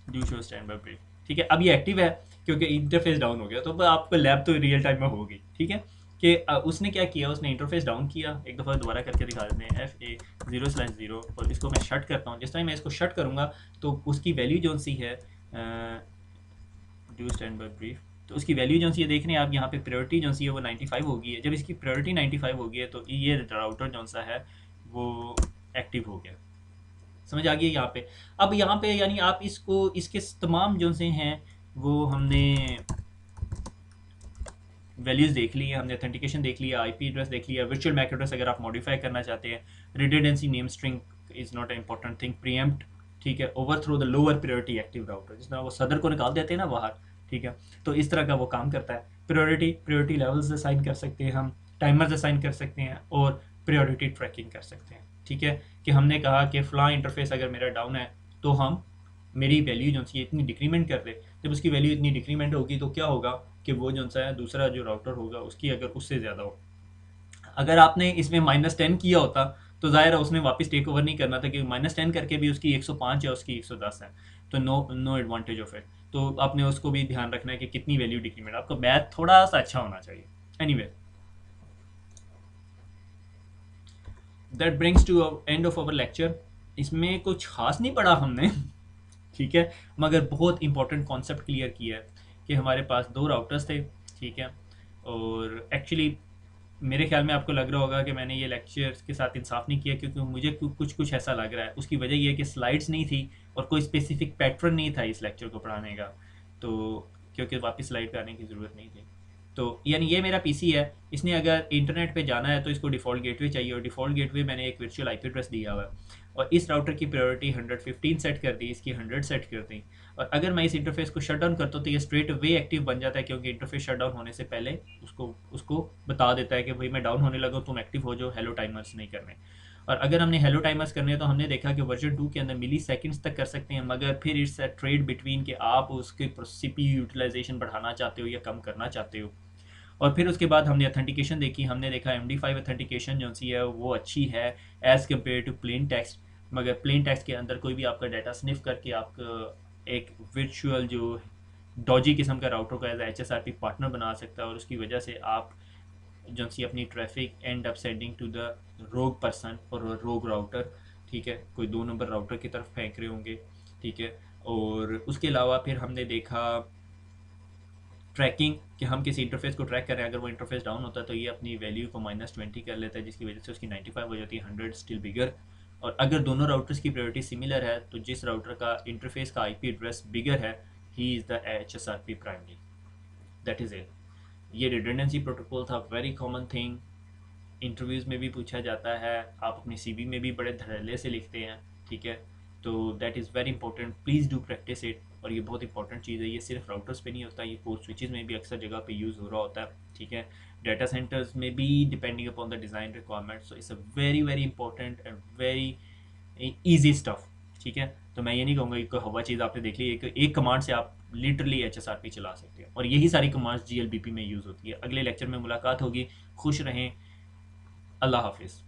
do show stand by brief. ठीक है, अब ये एक्टिव है क्योंकि इंटरफेस डाउन हो गया, तो आपको लैब तो रियल टाइम में होगी। ठीक है, कि उसने क्या किया, उसने इंटरफेस डाउन किया, एक दफ़ा दोबारा करके दिखा देते हैं FA 0/0, और इसको मैं शट करता हूँ। जिस टाइम मैं इसको शट करूँगा तो उसकी वैल्यू जो सी है डू स्टैंड बाय ब्रीफ, तो उसकी वैल्यू जो सी है देख रहे हैं आप यहाँ पे, प्रायोरिटी जो सी है वो 95 हो गई है। जब इसकी प्रायोरिटी 95 हो गई है तो ये राउटर जो सा है वो एक्टिव हो गया। समझ आ गई यहाँ पे। अब यहाँ पे यानी आप इसको, इसके तमाम जो से हैं वो हमने वैल्यूज़ देख ली है, हमने ऑथेंटिकेशन देख लिया, IP एड्रेस देख लिया, वर्चुअल मैक एड्रेस अगर आप मॉडिफाई करना चाहते हैं, redundancy name string is not important thing, pre-empt, ठीक है, overthrow the lower priority active router, जिस तरह वो सदर को निकाल देते हैं ना बाहर। ठीक है, तो इस तरह का वो काम करता है। प्रायोरिटी लेवल्स असाइन कर सकते हैं हम, टाइमर्स असाइन कर सकते हैं, और प्रायोरिटी ट्रैकिंग कर सकते हैं। ठीक है, कि हमने कहा कि फ़लाँ इंटरफेस अगर मेरा डाउन है तो हम मेरी वैल्यू जो सी इतनी डिक्रीमेंट कर दे, जब उसकी वैल्यू इतनी डिक्रीमेंट होगी तो क्या होगा कि वो जो सा है दूसरा जो राउटर होगा उसकी अगर उससे ज़्यादा हो, अगर आपने इसमें -10 किया होता तो ज़ाहिर है उसने वापस टेक ओवर नहीं करना था, क्योंकि -10 करके भी उसकी 105 या उसकी 110 है, तो नो एडवांटेज ऑफ इट। तो आपने उसको भी ध्यान रखना है कि कितनी वैल्यू डिक्रीमेंट, आपका मैथ थोड़ा सा अच्छा होना चाहिए। Anyway, that brings to end of our lecture. इसमें कुछ खास नहीं पढ़ा हमने, ठीक है, मगर बहुत इंपॉर्टेंट कॉन्सेप्ट क्लियर किया है कि हमारे पास दो राउटर्स थे। ठीक है, और एक्चुअली मेरे ख्याल में आपको लग रहा होगा कि मैंने ये लेक्चर के साथ इंसाफ नहीं किया, क्योंकि मुझे कुछ ऐसा लग रहा है। उसकी वजह यह है कि स्लाइड्स नहीं थी और कोई स्पेसिफिक पैटर्न नहीं था इस लेक्चर को पढ़ाने का, तो क्योंकि वापस स्लाइड पे आने की ज़रूरत नहीं थी। तो यानी ये मेरा PC है, इसने अगर इंटरनेट पे जाना है तो इसको डिफ़ॉल्ट गेटवे चाहिए, और डिफ़ॉल्ट गेटवे मैंने एक वर्चुअल IP एड्रेस दिया हुआ है, और इस राउटर की प्रायोरिटी 115 सेट कर दी, इसकी 100 सेट कर दी। और अगर मैं इस इंटरफेस को शट डाउन करता हूँ तो ये स्ट्रेट वे एक्टिव बन जाता है, क्योंकि इंटरफेस शट डाउन होने से पहले उसको उसको बता देता है कि भाई मैं डाउन होने लगा, तुम एक्टिव हो जाओ, हेलो टाइमर्स नहीं करने। और अगर हमने हेलो टाइमर्स करने हैं तो हमने देखा कि वर्जन 2 के अंदर मिली सेकेंड्स तक कर सकते हैं, मगर फिर इट्स अ ट्रेड बिटवीन कि आप उसके सीपीयू यूटिलाइजेशन बढ़ाना चाहते हो या कम करना चाहते हो। और फिर उसके बाद हमने अथेंटिकेशन देखी, हमने देखा MD5 अथेंटिकेशन जो सी है वो अच्छी है as compare to plain text. मगर प्लेन टेक्स्ट के अंदर कोई भी आपका डाटा स्निफ करके आपका एक वर्चुअल जो डॉजी किस्म का राउटर का एज HSRP पार्टनर बना सकता है, और उसकी वजह से आप जो सी अपनी traffic end up sending to the wrong person और रोग राउटर, ठीक है, कोई 2 नंबर राउटर की तरफ फेंक रहे होंगे, ठीक है। और उसके अलावा फिर हमने देखा ट्रैकिंग, कि हम किसी इंटरफेस को ट्रैक कर रहे हैं, अगर वो इंटरफेस डाउन होता है तो ये अपनी वैल्यू को -20 कर लेता है, जिसकी वजह से उसकी 95 हो जाती है, 100 स्टिल बिगर। और अगर दोनों राउटर्स की प्रायोरिटी सिमिलर है तो जिस राउटर का इंटरफेस का IP एड्रेस बिगर है, he is the HSRP primary. That is it. ये रिडंडेंसी प्रोटोकॉल था, वेरी कॉमन थिंग, इंटरव्यूज़ में भी पूछा जाता है, आप अपनी CV में भी बड़े धड़ल्ले से लिखते हैं, ठीक है। तो that is very important, please do practice it. और ये बहुत इंपॉर्टेंट चीज़ है, ये सिर्फ राउटर्स पे नहीं होता, ये पोस्ट स्विचेस में भी अक्सर जगह पे यूज़ हो रहा होता है, ठीक है। डाटा सेंटर्स में भी depending upon the design requirement, so it's a very very important and very easy stuff, ठीक है। तो मैं ये नहीं कहूँगा कि कोई हवा चीज़ आपने देख ली, एक कमांड से आप लिटरली HSRP चला सकते हैं, और यही सारी कमांड्स GLBP में यूज़ होती है। अगले लेक्चर में मुलाकात होगी, खुश रहें, अल्लाह हाफिज़।